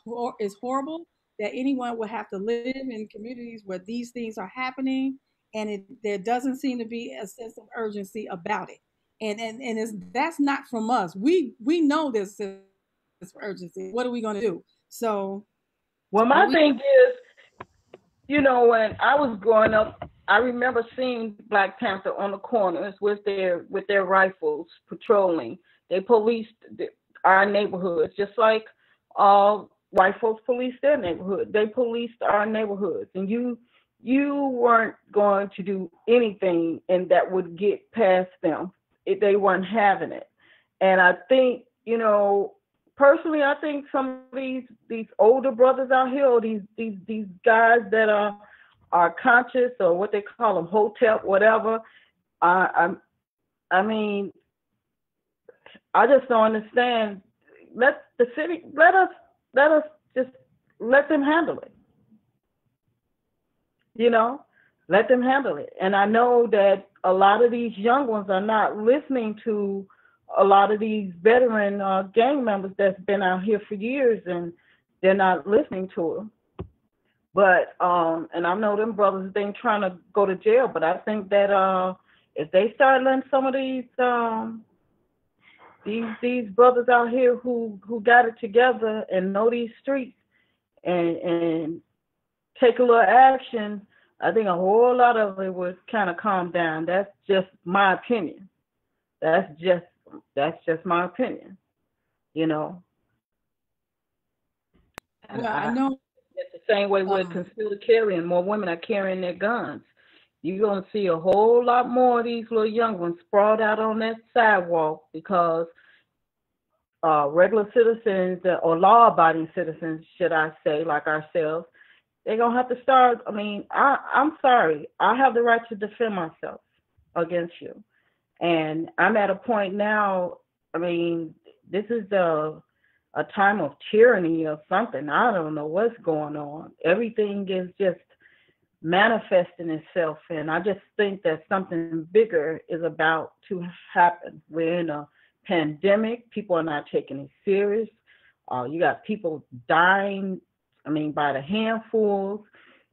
horrible that anyone would have to live in communities where these things are happening, and there doesn't seem to be a sense of urgency about it. And that's not from us. We know there's a sense of urgency. What are we going to do? So Well, here my we. thing is, when I was growing up, I remember seeing Black Panther on the corners with their rifles patrolling. They policed our neighborhoods just like white folks police their neighborhood. They policed our neighborhoods, and you weren't going to do anything and that would get past them. They weren't having it, and I think personally, I think some of these older brothers out here, or these guys that are conscious, or what they call them, hotep, whatever. I mean, I just don't understand. Let the city let us just let them handle it. You know, let them handle it. And I know that a lot of these young ones are not listening to a lot of these veteran gang members that's been out here for years, and they're not listening to them. But and I know them brothers they ain't trying to go to jail, but I think that if they start letting some of these brothers out here who got it together and know these streets and take a little action, I think a whole lot of it would kind of calm down. That's just my opinion. That's just that's just my opinion. You know, and Well, I I know. it's the same way with Um, concealed carry, and more women are carrying their guns. You're gonna see a whole lot more of these little young ones sprawled out on that sidewalk because regular citizens or law-abiding citizens, should I say, like ourselves, they're gonna have to start. I mean, I'm sorry, I have the right to defend myself against you, and I'm at a point now. I mean, this is a time of tyranny or something. I don't know what's going on. Everything is just manifesting itself, and I just think that something bigger is about to happen. We're in a pandemic. People are not taking it serious. You got people dying. I mean, by the handfuls.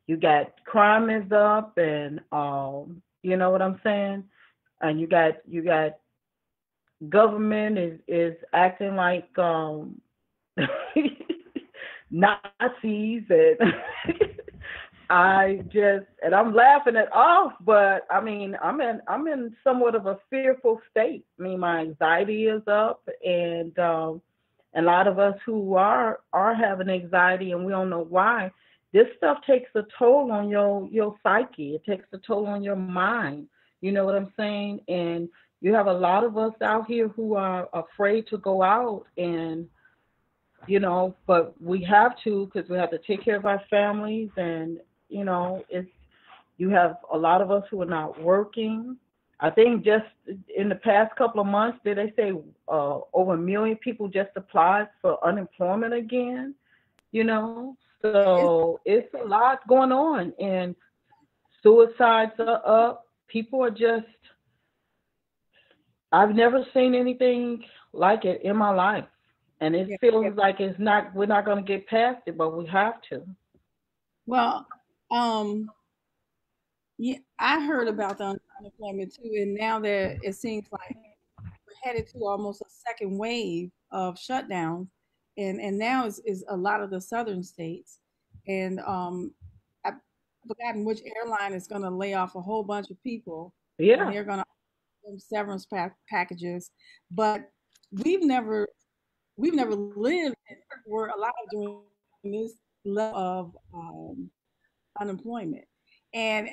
You got crime is up, and you know what I'm saying. And you got government is acting like Nazis, and I'm laughing it off, but I mean I'm in somewhat of a fearful state. I mean my anxiety is up, and a lot of us who are having anxiety and we don't know why. This stuff takes a toll on your psyche. It takes a toll on your mind. You know what I'm saying? And you have a lot of us out here who are afraid to go out, and but we have to because we have to take care of our families, and it's you have a lot of us who are not working. I think just in the past couple of months, did they say over 1 million people just applied for unemployment again? You know, It's, so it's a lot going on, and suicides are up. People are just, I've never seen anything like it in my life. And it yeah. feels like it's not, we're not going to get past it, but we have to. Well, um, yeah, I heard about the unemployment too, and now that it seems like we're headed to almost a second wave of shutdowns, and now is a lot of the southern states, and I've forgotten which airline is going to lay off a whole bunch of people, and Yeah, they're going to offer them severance packages, but we've never we've never lived we're allowed during this level of unemployment. And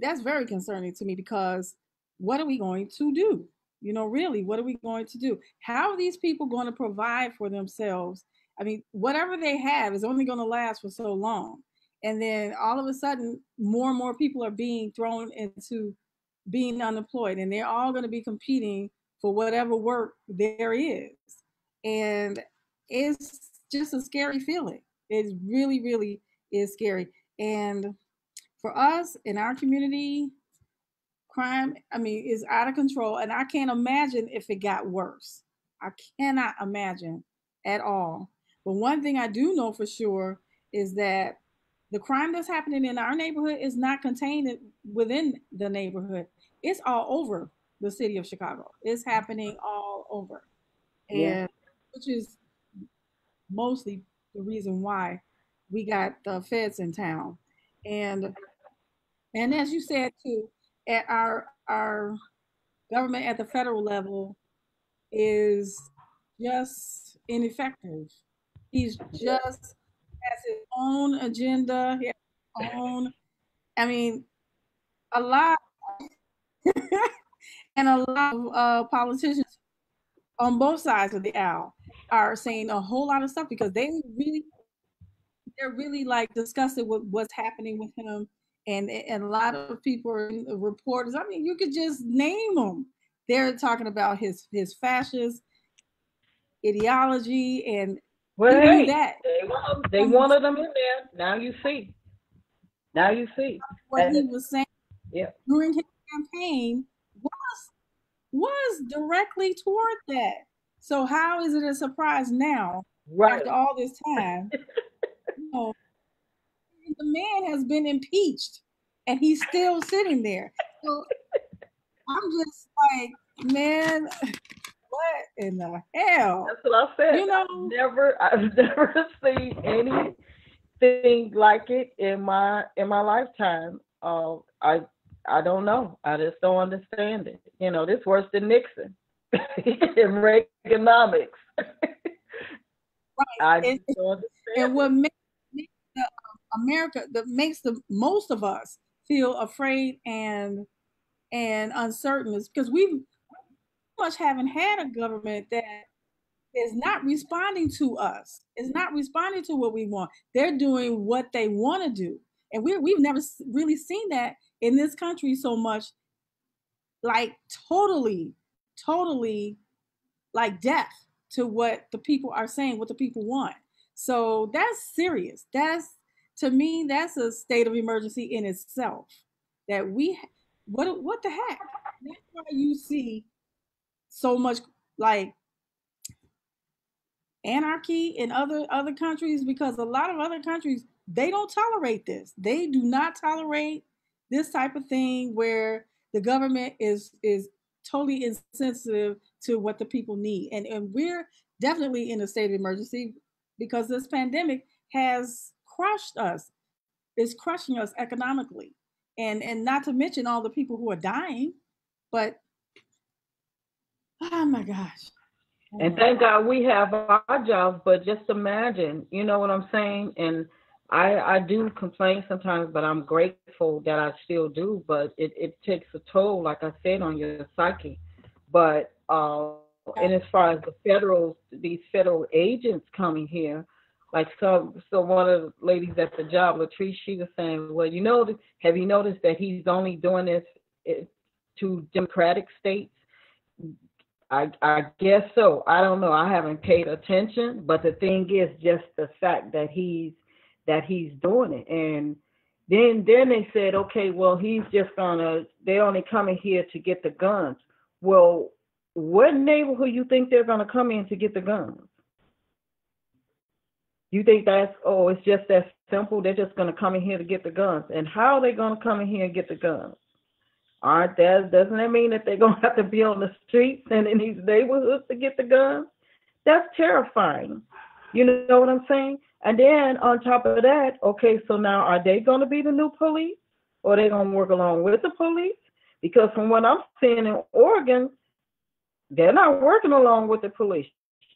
that's very concerning to me because what are we going to do? Really, what are we going to do? How are these people going to provide for themselves? I mean, whatever they have is only going to last for so long. And then all of a sudden, more and more people are being thrown into being unemployed, and they're all going to be competing for whatever work there is. And it's just a scary feeling. It really, really is scary. And for us in our community, crime, I mean, is out of control. And I can't imagine if it got worse. I cannot imagine at all. But one thing I do know for sure is that the crime that's happening in our neighborhood is not contained within the neighborhood. It's all over the city of Chicago. It's happening all over. yeah. And which is mostly the reason why we got the feds in town. And and as you said too, at our government at the federal level is just ineffective. He's just has his own agenda, he has his own, I mean, a lot and a lot of politicians on both sides of the aisle are saying a whole lot of stuff because they're really like disgusted with what's happening with him, and a lot of people are reporters. I mean, you could just name them. They're talking about his fascist ideology, and Well, we knew hey, that they from wanted them in there. Now you see. Now you see. what And he was saying yeah, during his campaign was directly toward that. So how is it a surprise now, right. after all this time? You know, the man has been impeached, and he's still sitting there. So I'm just like, man, what in the hell? That's what I said. You know, I've never seen anything like it in my lifetime. I don't know. I just don't understand it. You know, this worse than Nixon in Reaganomics. right? I And, just don't and understand what it. makes the, America that makes the most of us feel afraid and uncertain is because we much haven't had a government that is not responding to us. Is not responding to what we want. They're doing what they want to do, and we've never really seen that in this country so much. Like totally like deaf to what the people are saying, what the people want. So that's serious. That's to me, that's a state of emergency in itself. That we, what the heck? That's why you see so much like anarchy in other countries because a lot of other countries they don't tolerate this. They do not tolerate this type of thing where the government is totally insensitive to what the people need. And we're definitely in a state of emergency because this pandemic has crushed us. It's crushing us economically. And not to mention all the people who are dying. But oh my gosh. Oh And my thank God we have our jobs, but just imagine, you know what I'm saying? And I do complain sometimes, but I'm grateful that I still do. But it takes a toll, like I said, on your psyche. But and as God. far as these federal agents coming here, like so one of the ladies at the job, Latrice, she was saying, well, have you noticed that he's only doing this? to Democratic states? I guess so. I don't know. I haven't paid attention, but the thing is just the fact that he's doing it. And then they said, okay, well he's just gonna they're only coming here to get the guns. Well, what neighborhood you think they're gonna come in to get the guns? You think that's, oh, it's just that simple? They're just gonna come in here to get the guns. And how are they gonna come in here and get the guns? Aren't that doesn't that mean that they're gonna have to be on the streets and in these neighborhoods to get the guns? That's terrifying. You know what I'm saying? And then on top of that, okay, so now are they gonna be the new police? Or are they gonna work along with the police? Because from what I'm seeing in Oregon, they're not working along with the police.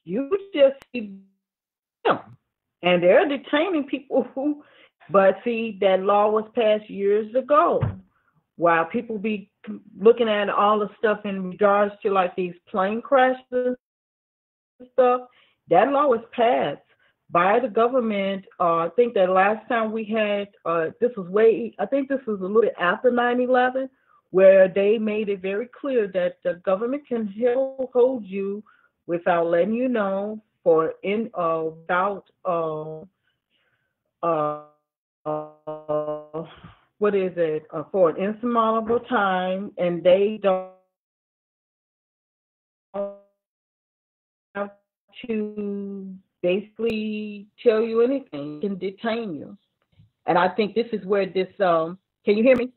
You just see them. And they're detaining people who, but see, that law was passed years ago. While people be looking at all the stuff in regards to like these plane crashes and stuff, that law was passed by the government. I think that last time we had, this was way, I think this was a little bit after 9/11, where they made it very clear that the government can hold you without letting you know for in without what is it for an insurmountable time, and they don't have to basically tell you anything, can detain you. And I think this is where this can you hear me?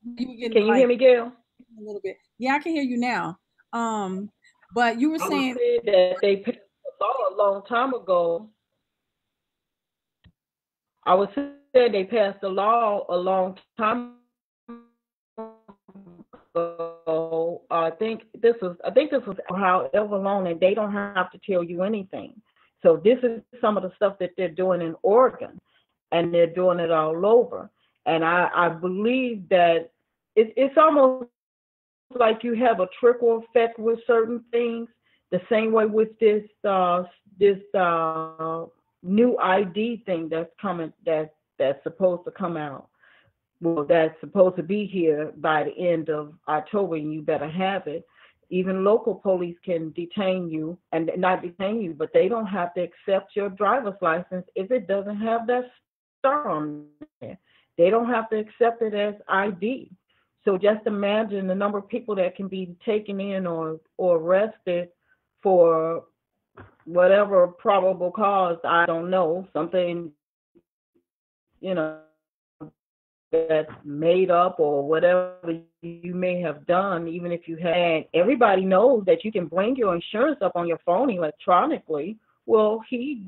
You were getting Can you hear like me, Gail? a little bit. Yeah, I can hear you now. But you were I was saying, saying that they passed a law a long time ago. I was saying they passed a law a long time ago. I think this was however long, and they don't have to tell you anything. So this is some of the stuff that they're doing in Oregon, and they're doing it all over. And I believe that it's almost like you have a trickle effect with certain things. The same way with this new ID thing that's coming that's supposed to come out. Well, that's supposed to be here by the end of October, and you better have it. Even local police can detain you, and not detain you, but they don't have to accept your driver's license if it doesn't have that star on there. They don't have to accept it as ID. So just imagine the number of people that can be taken in or arrested for whatever probable cause. I don't know, something, you know, that's made up or whatever you may have done, even if you had, everybody knows that you can bring your insurance up on your phone electronically. Well, he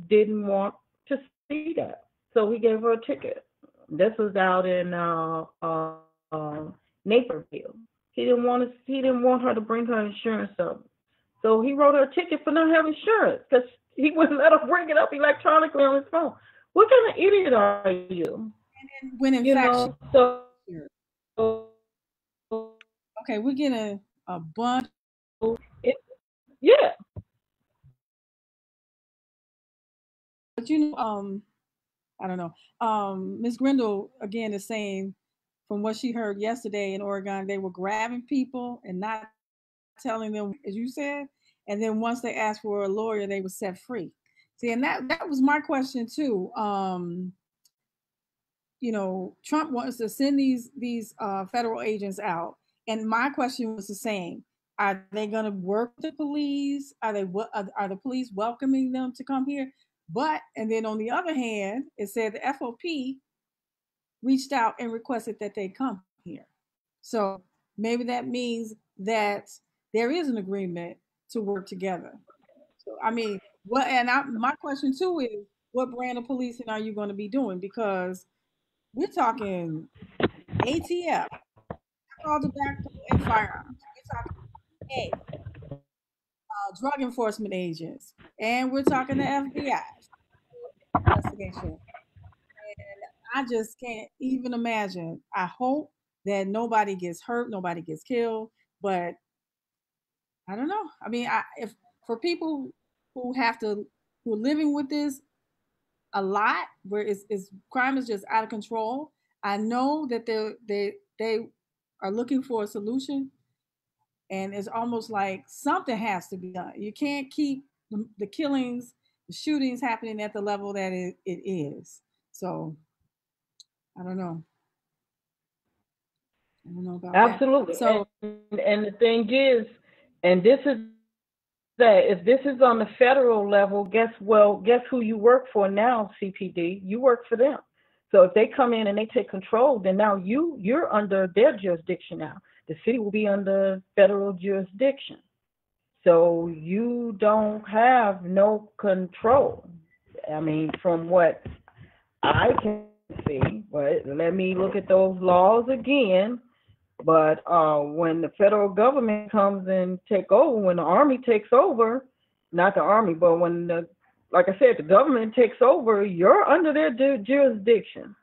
didn't want to see that, so he gave her a ticket. This was out in Naperville. He didn't want her to bring her insurance up, so he wrote her a ticket for not having insurance because he wouldn't let her bring it up electronically on his phone. What kind of idiot are you? when in You fact, know, so here. Okay, we're getting a bunch. it, yeah, But I don't know. Miss Grindle again is saying from what she heard yesterday in Oregon, they were grabbing people and not telling them, as you said, and then once they asked for a lawyer, they were set free. See, and that was my question too. Trump wants to send these federal agents out, and my question was the same: are they going to work with the police? Are the police welcoming them to come here? But and then on the other hand, it said the FOP reached out and requested that they come here. So maybe that means that there is an agreement to work together. So I mean, my question too is, what brand of policing are you going to be doing? Because we're talking ATF, all the backdoor and firearms. We're talking A, drug enforcement agents, and we're talking the FBI investigation. I just can't even imagine. I hope that nobody gets hurt, nobody gets killed, but I don't know. I mean, if for people who have to who are living with this a lot, where it's crime is just out of control. I know that they are looking for a solution, and it's almost like something has to be done. You can't keep the killings, the shootings happening at the level that it is. So I don't know. I don't know about that. Absolutely. So And the thing is, and this is that if this is on the federal level, guess who you work for now, CPD? You work for them. So if they come in and they take control, then now you're under their jurisdiction now. The city will be under federal jurisdiction. So you don't have no control. I mean, from what I can see, but let me look at those laws again. But when the federal government comes and take over, when the army takes over, not the army, but when like I said, the government takes over, you're under their jurisdiction.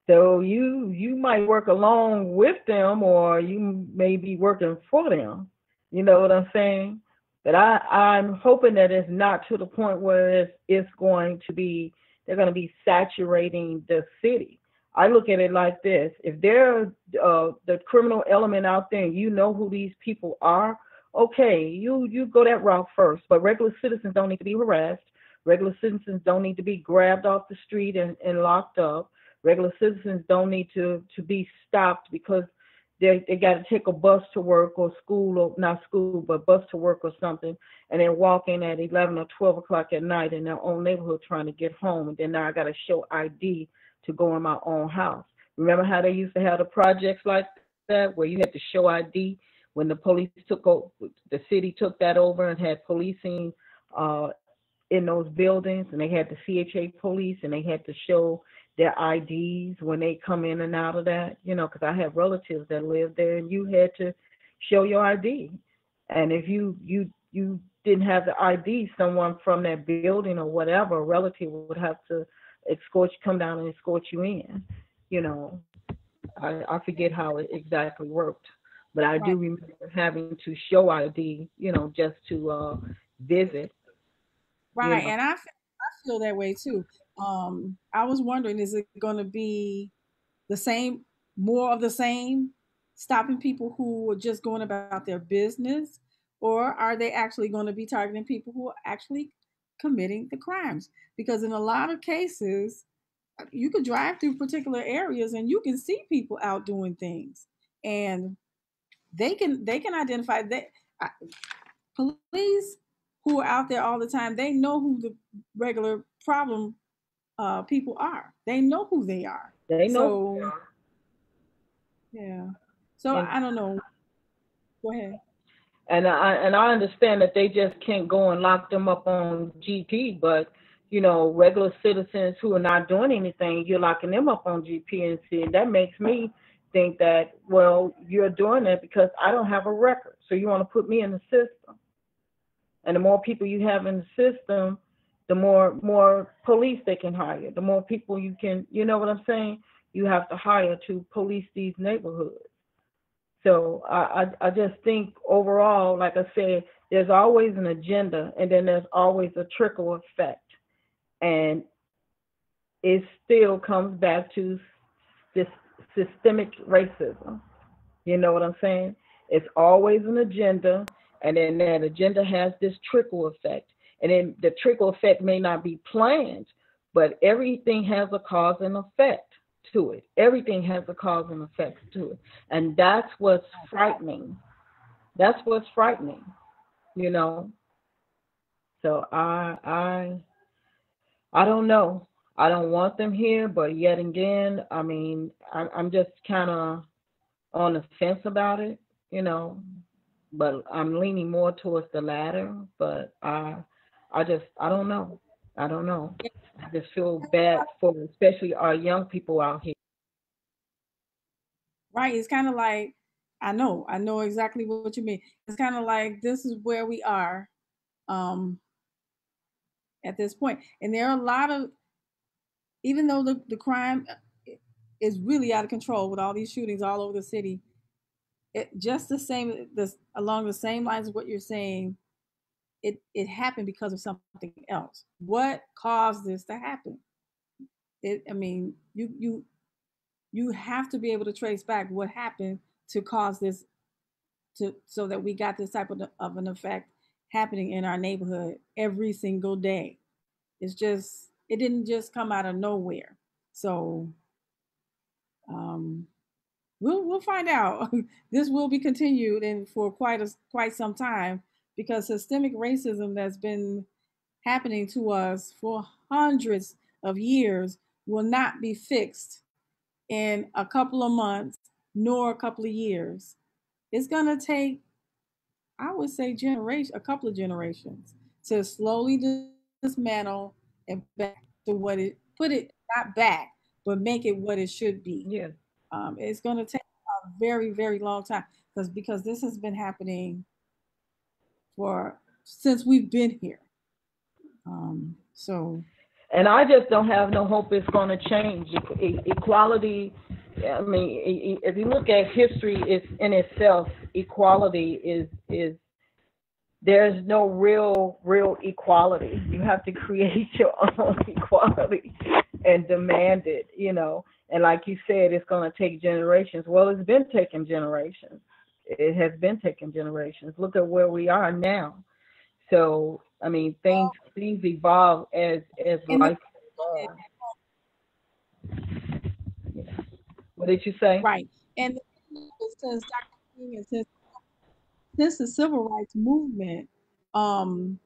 So you might work along with them, or you may be working for them. You know what I'm saying? But I'm hoping that it's not to the point where it's going to be they're going to be saturating the city. I look at it like this: if they're the criminal element out there, and you know who these people are, okay, you go that route first. But regular citizens don't need to be harassed. Regular citizens don't need to be grabbed off the street and locked up. Regular citizens don't need to be stopped because they got to take a bus to work or school, or not school but bus to work or something, and they're walking at 11 or 12 o'clock at night in their own neighborhood trying to get home, and then now I got to show ID to go in my own house. Remember how they used to have the projects like that where you had to show ID when the police took over, the city took that over and had policing uh, in those buildings, and they had the CHA police, and they had to show their IDs when they come in and out of that. You know, because I have relatives that live there, and you had to show your ID. And if you didn't have the ID, someone from that building or whatever, a relative would have to come down and escort you in. You know, I forget how it exactly worked, but I right, do remember having to show ID. You know, just to visit. You right, know, and I feel that way too. I was wondering, is it going to be the same, more of the same, stopping people who are just going about their business, or are they actually going to be targeting people who are actually committing the crimes? Because in a lot of cases, you could drive through particular areas and you can see people out doing things, and they can identify that. Police who are out there all the time, they know who the regular problem people are. They know who they are. they know who they So are. yeah. So And I don't know. Go ahead. and I understand that they just can't go and lock them up on GP, but regular citizens who are not doing anything, you're locking them up on GP, and that makes me think that, well, you're doing that because I don't have a record, so you want to put me in the system. And the more people you have in the system, the more police they can hire. The more people you know what I'm saying? You have to hire to police these neighborhoods. So I just think overall, like I said, there's always an agenda, and then there's always a trickle effect, and it still comes back to this systemic racism. You know what I'm saying? It's always an agenda, and then that agenda has this trickle effect. And then the trickle effect may not be planned, but everything has a cause and effect to it. Everything has a cause and effect to it. And that's what's frightening. That's what's frightening, you know. So I don't know. I don't want them here, but yet again, I mean, I'm just kind of on the fence about it, you know. But I'm leaning more towards the latter. But I don't know. I don't know. I just feel bad for especially our young people out here. Right. It's kind of like, I know exactly what you mean. It's kind of like this is where we are um, at this point. And there are a lot of, even though the crime is really out of control with all these shootings all over the city, just the same, this along the same lines of what you're saying, it happened because of something else. What caused this to happen? I mean, you have to be able to trace back what happened to cause this, to so that we got this type of an effect happening in our neighborhood every single day. It's just, it didn't just come out of nowhere. So um, we'll find out. This will be continued and for quite some time, because systemic racism that's been happening to us for hundreds of years will not be fixed in a couple of months nor a couple of years. It's going to take, I would say, a couple of generations to slowly dismantle and back to what it, put it, not back, but make it what it should be. Yeah. It's going to take a very, very long time, because this has been happening for since we've been here. So And I just don't have no hope it's going to change. Equality, I mean, if you look at history, it's in itself, equality is there's no real equality. You have to create your own equality and demand it, you know. And like you said, it's going to take generations. Well, it's been taking generations. It has been taking generations. Look at where we are now. So, I mean, things evolve as and the, life goes on. Yeah. What did you say? right, and the thing is, since Dr. King and since the civil rights movement, um,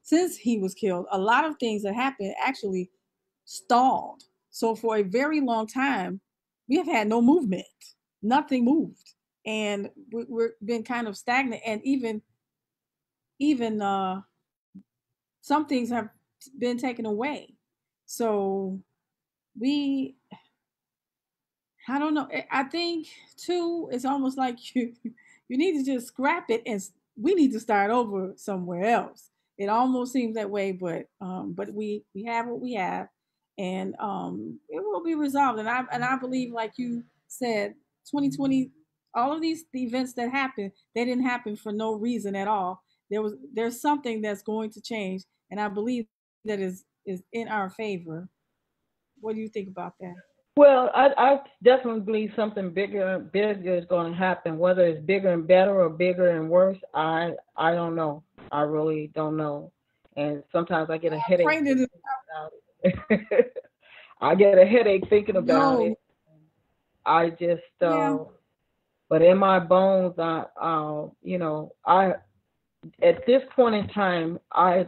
since he was killed, a lot of things that happened actually stalled. So for a very long time, we have had no movement. Nothing moved, and we're been kind of stagnant. And even some things have been taken away. So we, I don't know. I think too, it's almost like you need to just scrap it, and we need to start over somewhere else. It almost seems that way, but we have what we have, and it will be resolved. And I believe, like you said, 2020, all of these the events that happened, they didn't happen for no reason at all. There's something that's going to change, and I believe that is in our favor. What do you think about that? Well, I definitely believe something bigger is going to happen. Whether it's bigger and better or bigger and worse, I don't know. I really don't know. And sometimes I get a I headache pray that just thinking about it. I get a headache thinking about no, it. I just, yeah, but in my bones, I at this point in time,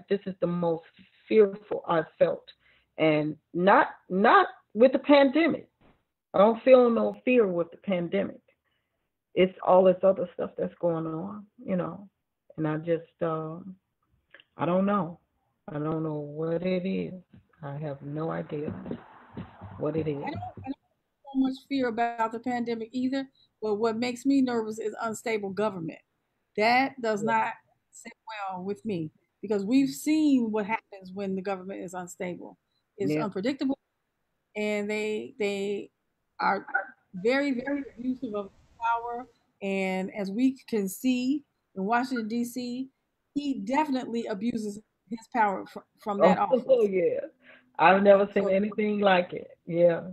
this is the most fearful I've felt, and not with the pandemic. I don't feel no fear with the pandemic. It's all this other stuff that's going on, you know, and I don't know. I don't know what it is. I have no idea what it is. I don't have so much fear about the pandemic either. But what makes me nervous is unstable government. That does Yeah. not sit well with me, because we've seen what happens when the government is unstable. It's Yeah. unpredictable, and they are very, very abusive of power. And as we can see in Washington D.C., he definitely abuses his power from that Oh office. yeah. I've never seen So anything like it. Yeah.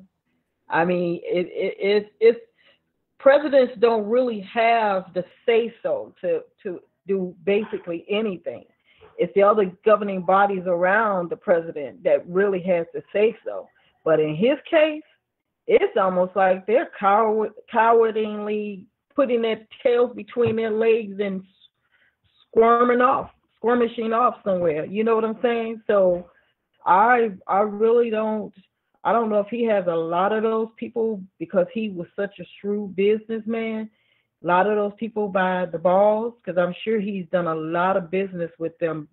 I mean, it's presidents don't really have the say so to do basically anything. It's the other governing bodies around the president that really has the say so. But in his case, it's almost like they're cowardly putting their tails between their legs and squirming off, squirmishing off somewhere. You know what I'm saying? So I really don't. I don't know if he has a lot of those people because he was such a shrewd businessman. A lot of those people by the balls because I'm sure he's done a lot of business with them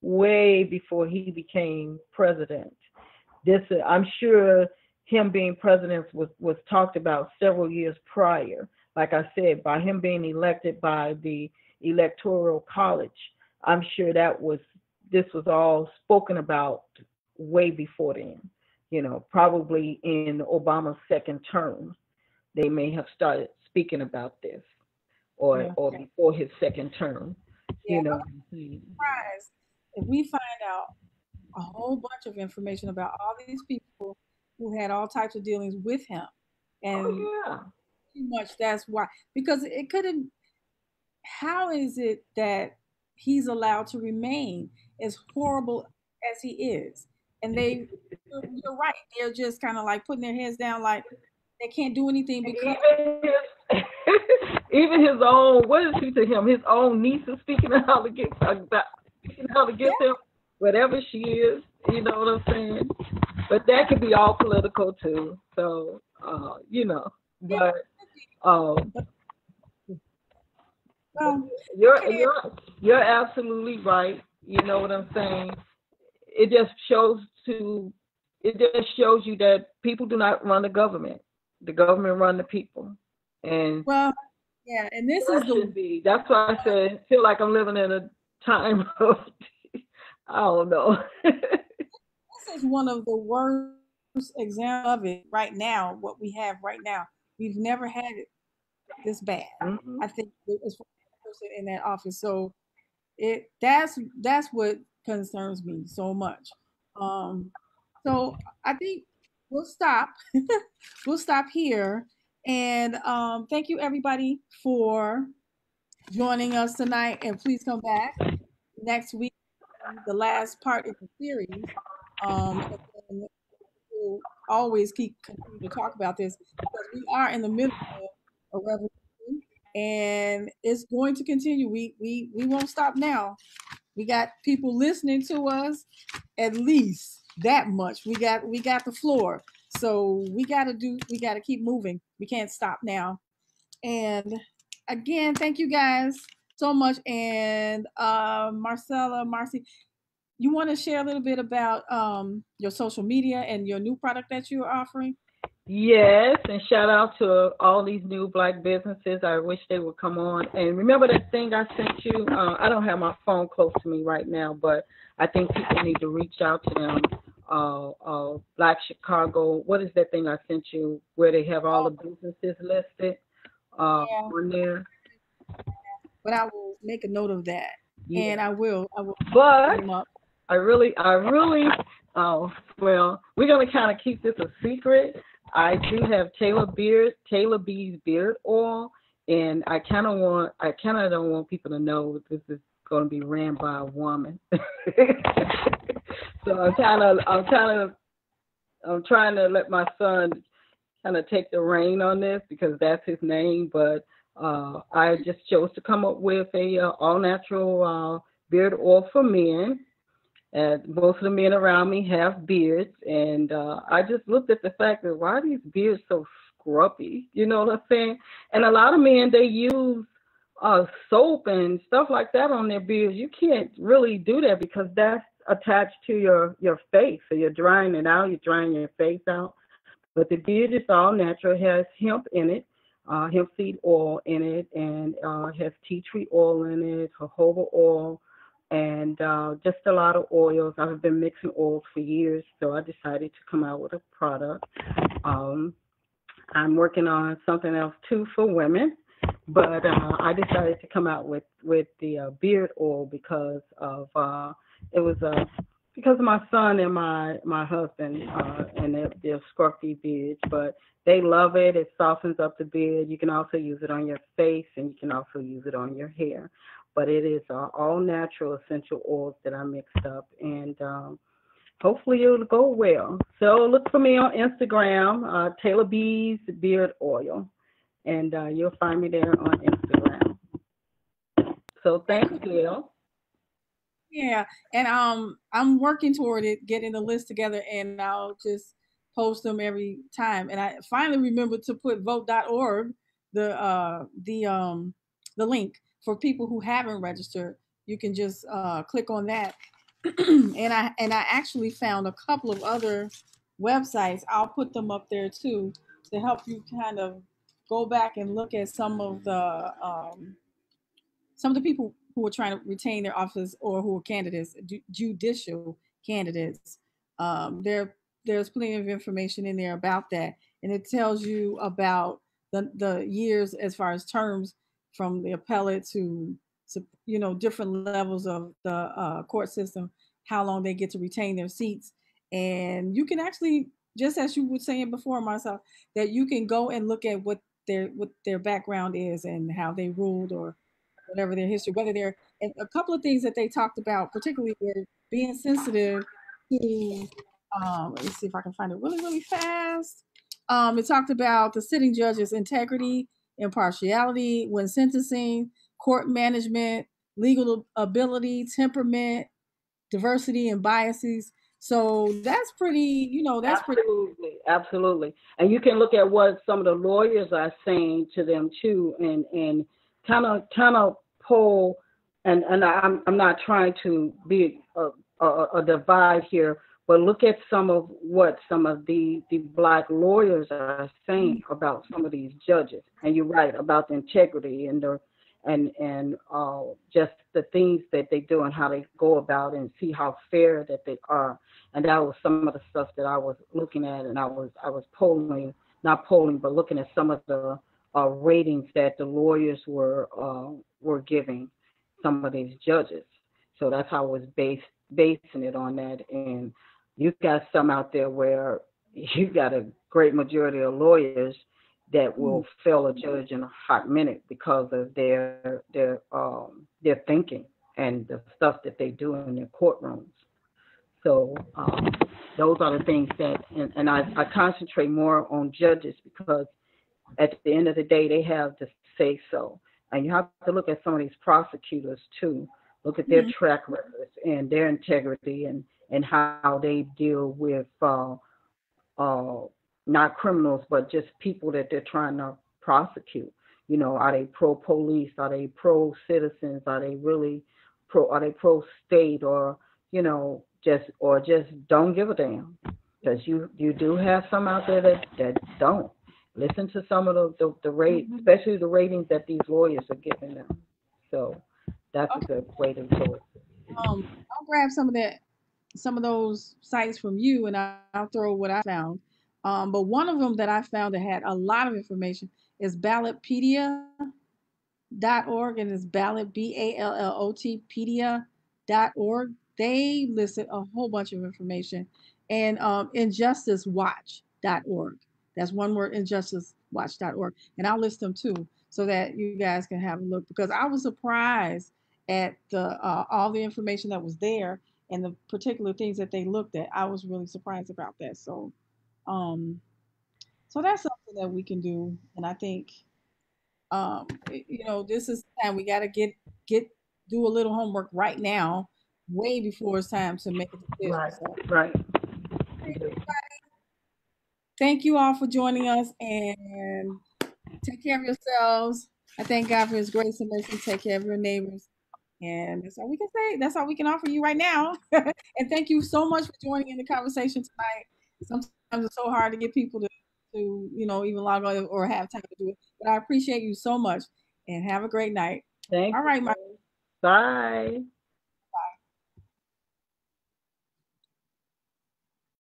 way before he became president. This I'm sure him being president was talked about several years prior. Like I said, by him being elected by the electoral college, I'm sure this was all spoken about way before then. You know, probably in Obama's second term, they may have started speaking about this, yeah, or before his second term. yeah. You know. Surprised if we find out a whole bunch of information about all these people who had all types of dealings with him. Oh And yeah. pretty much that's why. Because it couldn't. How is it that he's allowed to remain as horrible as he is? And you're right. They're just kind of like putting their heads down, like they can't do anything because Even his, even his own, what is he to him? His own niece is speaking of how to get about speaking how to yeah, get them, whatever she is. You know what I'm saying? But that could be all political too. So, yeah. but um, But but well, you're okay. you're you're absolutely right. You know what I'm saying? It just shows to it just shows you that people do not run the government. The government run the people, and Well, yeah, and this that is the should be. That's why I said feel like I'm living in a time of I don't know. this is one of the worst examples of it right now. What we have right now, we've never had it this bad. Mhm. I think as for the person in that office. So that's what concerns me so much. Um, so I think we'll stop. We'll stop here. And thank you everybody for joining us tonight. And please come back next week, the last part of the series. And we'll always keep continue to talk about this because we are in the middle of a revolution and it's going to continue. We won't stop now. We got people listening to us, at least that much. We got the floor. So we gotta keep moving. We can't stop now. And again, thank you guys so much. And Marcella, Marcy, you want to share a little bit about your social media and your new product that you're offering? Yes, and shout out to all these new black businesses. I wish they would come on. And remember that thing I sent you? I don't have my phone close to me right now, but I think people need to reach out to them. Black Chicago. What is that thing I sent you where they have all Oh, the businesses listed yeah, on there? but I will make a note of that, and Yeah. I will bring But them up. I really, oh, well, we're going to kind of keep this a secret. I do have Taylor B's beard oil, and I kind of don't want people to know that this is going to be ran by a woman. So I'm trying to let my son kind of take the reign on this because that's his name. But I just chose to come up with a all natural beard oil for men. And most of the men around me have beards, and I just looked at the fact that why are these beards so scruffy? You know what I'm saying? And a lot of men they use soap and stuff like that on their beards. You can't really do that because that's attached to your face. So you're drying it out. You're drying your face out. But the beard is all natural. It has hemp in it, hemp seed oil in it, and has tea tree oil in it, jojoba oil, and just a lot of oils. I've been mixing oils for years, so I decided to come out with a product. Um, I'm working on something else too for women, but I decided to come out with the beard oil because of it was because of my son and my husband and their scruffy beards, but they love it. It softens up the beard. You can also use it on your face, and you can also use it on your hair. But it is all natural essential oils that I mixed up, and hopefully it'll go well. So look for me on Instagram, Taylor B's Beard Oil, and you'll find me there on Instagram. So Okay, thanks, cool. Gail. Yeah, and I'm working toward it, getting the list together, and I'll just post them every time. And I finally remembered to put vote.org, the link for people who haven't registered. You can just click on that. And I actually found a couple of other websites. I'll put them up there too to help you kind of go back and look at some of the people who are trying to retain their office or who are candidates, judicial candidates. There's plenty of information in there about that, and it tells you about the years as far as terms from the appellate to different levels of the court system, how long they get to retain their seats, and you can actually, just as you were saying before, myself, that you can go and look at what their background is and how they ruled or whatever their history, whether they're and a couple of things that they talked about, particularly were being sensitive to. Let me see if I can find it really, really fast. It talked about the sitting judge's integrity, impartiality when sentencing, court management, legal ability, temperament, diversity, and biases. So that's pretty, that's pretty. Absolutely, absolutely. And you can look at what some of the lawyers are saying to them too, and kind of pull. And I'm not trying to be a divide here, but look at some of what some of the black lawyers are saying about some of these judges. And you're right about the integrity and the and just the things that they do and how they go about and see how fair that they are. And that was some of the stuff that I was looking at, and I was polling, not polling, but looking at some of the ratings that the lawyers were giving some of these judges. So that's how I was basing it on that. And you've got some out there where you got a great majority of lawyers that will fail a judge in a hot minute because of their thinking and the stuff that they do in their courtrooms. So those are the things that, and I concentrate more on judges because at the end of the day, they have to say so. And you have to look at some of these prosecutors too. Look at their track records and their integrity and how they deal with uh, not criminals, but just people that they're trying to prosecute. Are they pro police? Are they pro citizens? Are they really pro? Are they pro state? Or just don't give a damn? Because you do have some out there that don't listen to some of the rate, especially the ratings that these lawyers are giving them. So that's a Okay. good way to do it. I'll grab some of those sites from you, and I'll throw what I found. But one of them that I found that had a lot of information is ballotpedia.org, and it's ballot ballotpedia.org. They listed a whole bunch of information, and injusticewatch.org. That's one word, injusticewatch.org, and I'll list them too, so that you guys can have a look. Because I was surprised at the all the information that was there and the particular things that they looked at. I was really surprised about that. Um, so that's something that we can do, and I think this is the time we got to get do a little homework right now, way before it's time to make a decision. Right, So right. thank you all for joining us, and take care of yourselves. I thank God for His grace and mercy. Take care of your neighbors, and that's all we can say. That's all we can offer you right now. And thank you so much for joining in the conversation tonight. Sometimes it's so hard to get people to even log on or have time to do it, but I appreciate you so much, and have a great night. Thank All you. right, my Bye.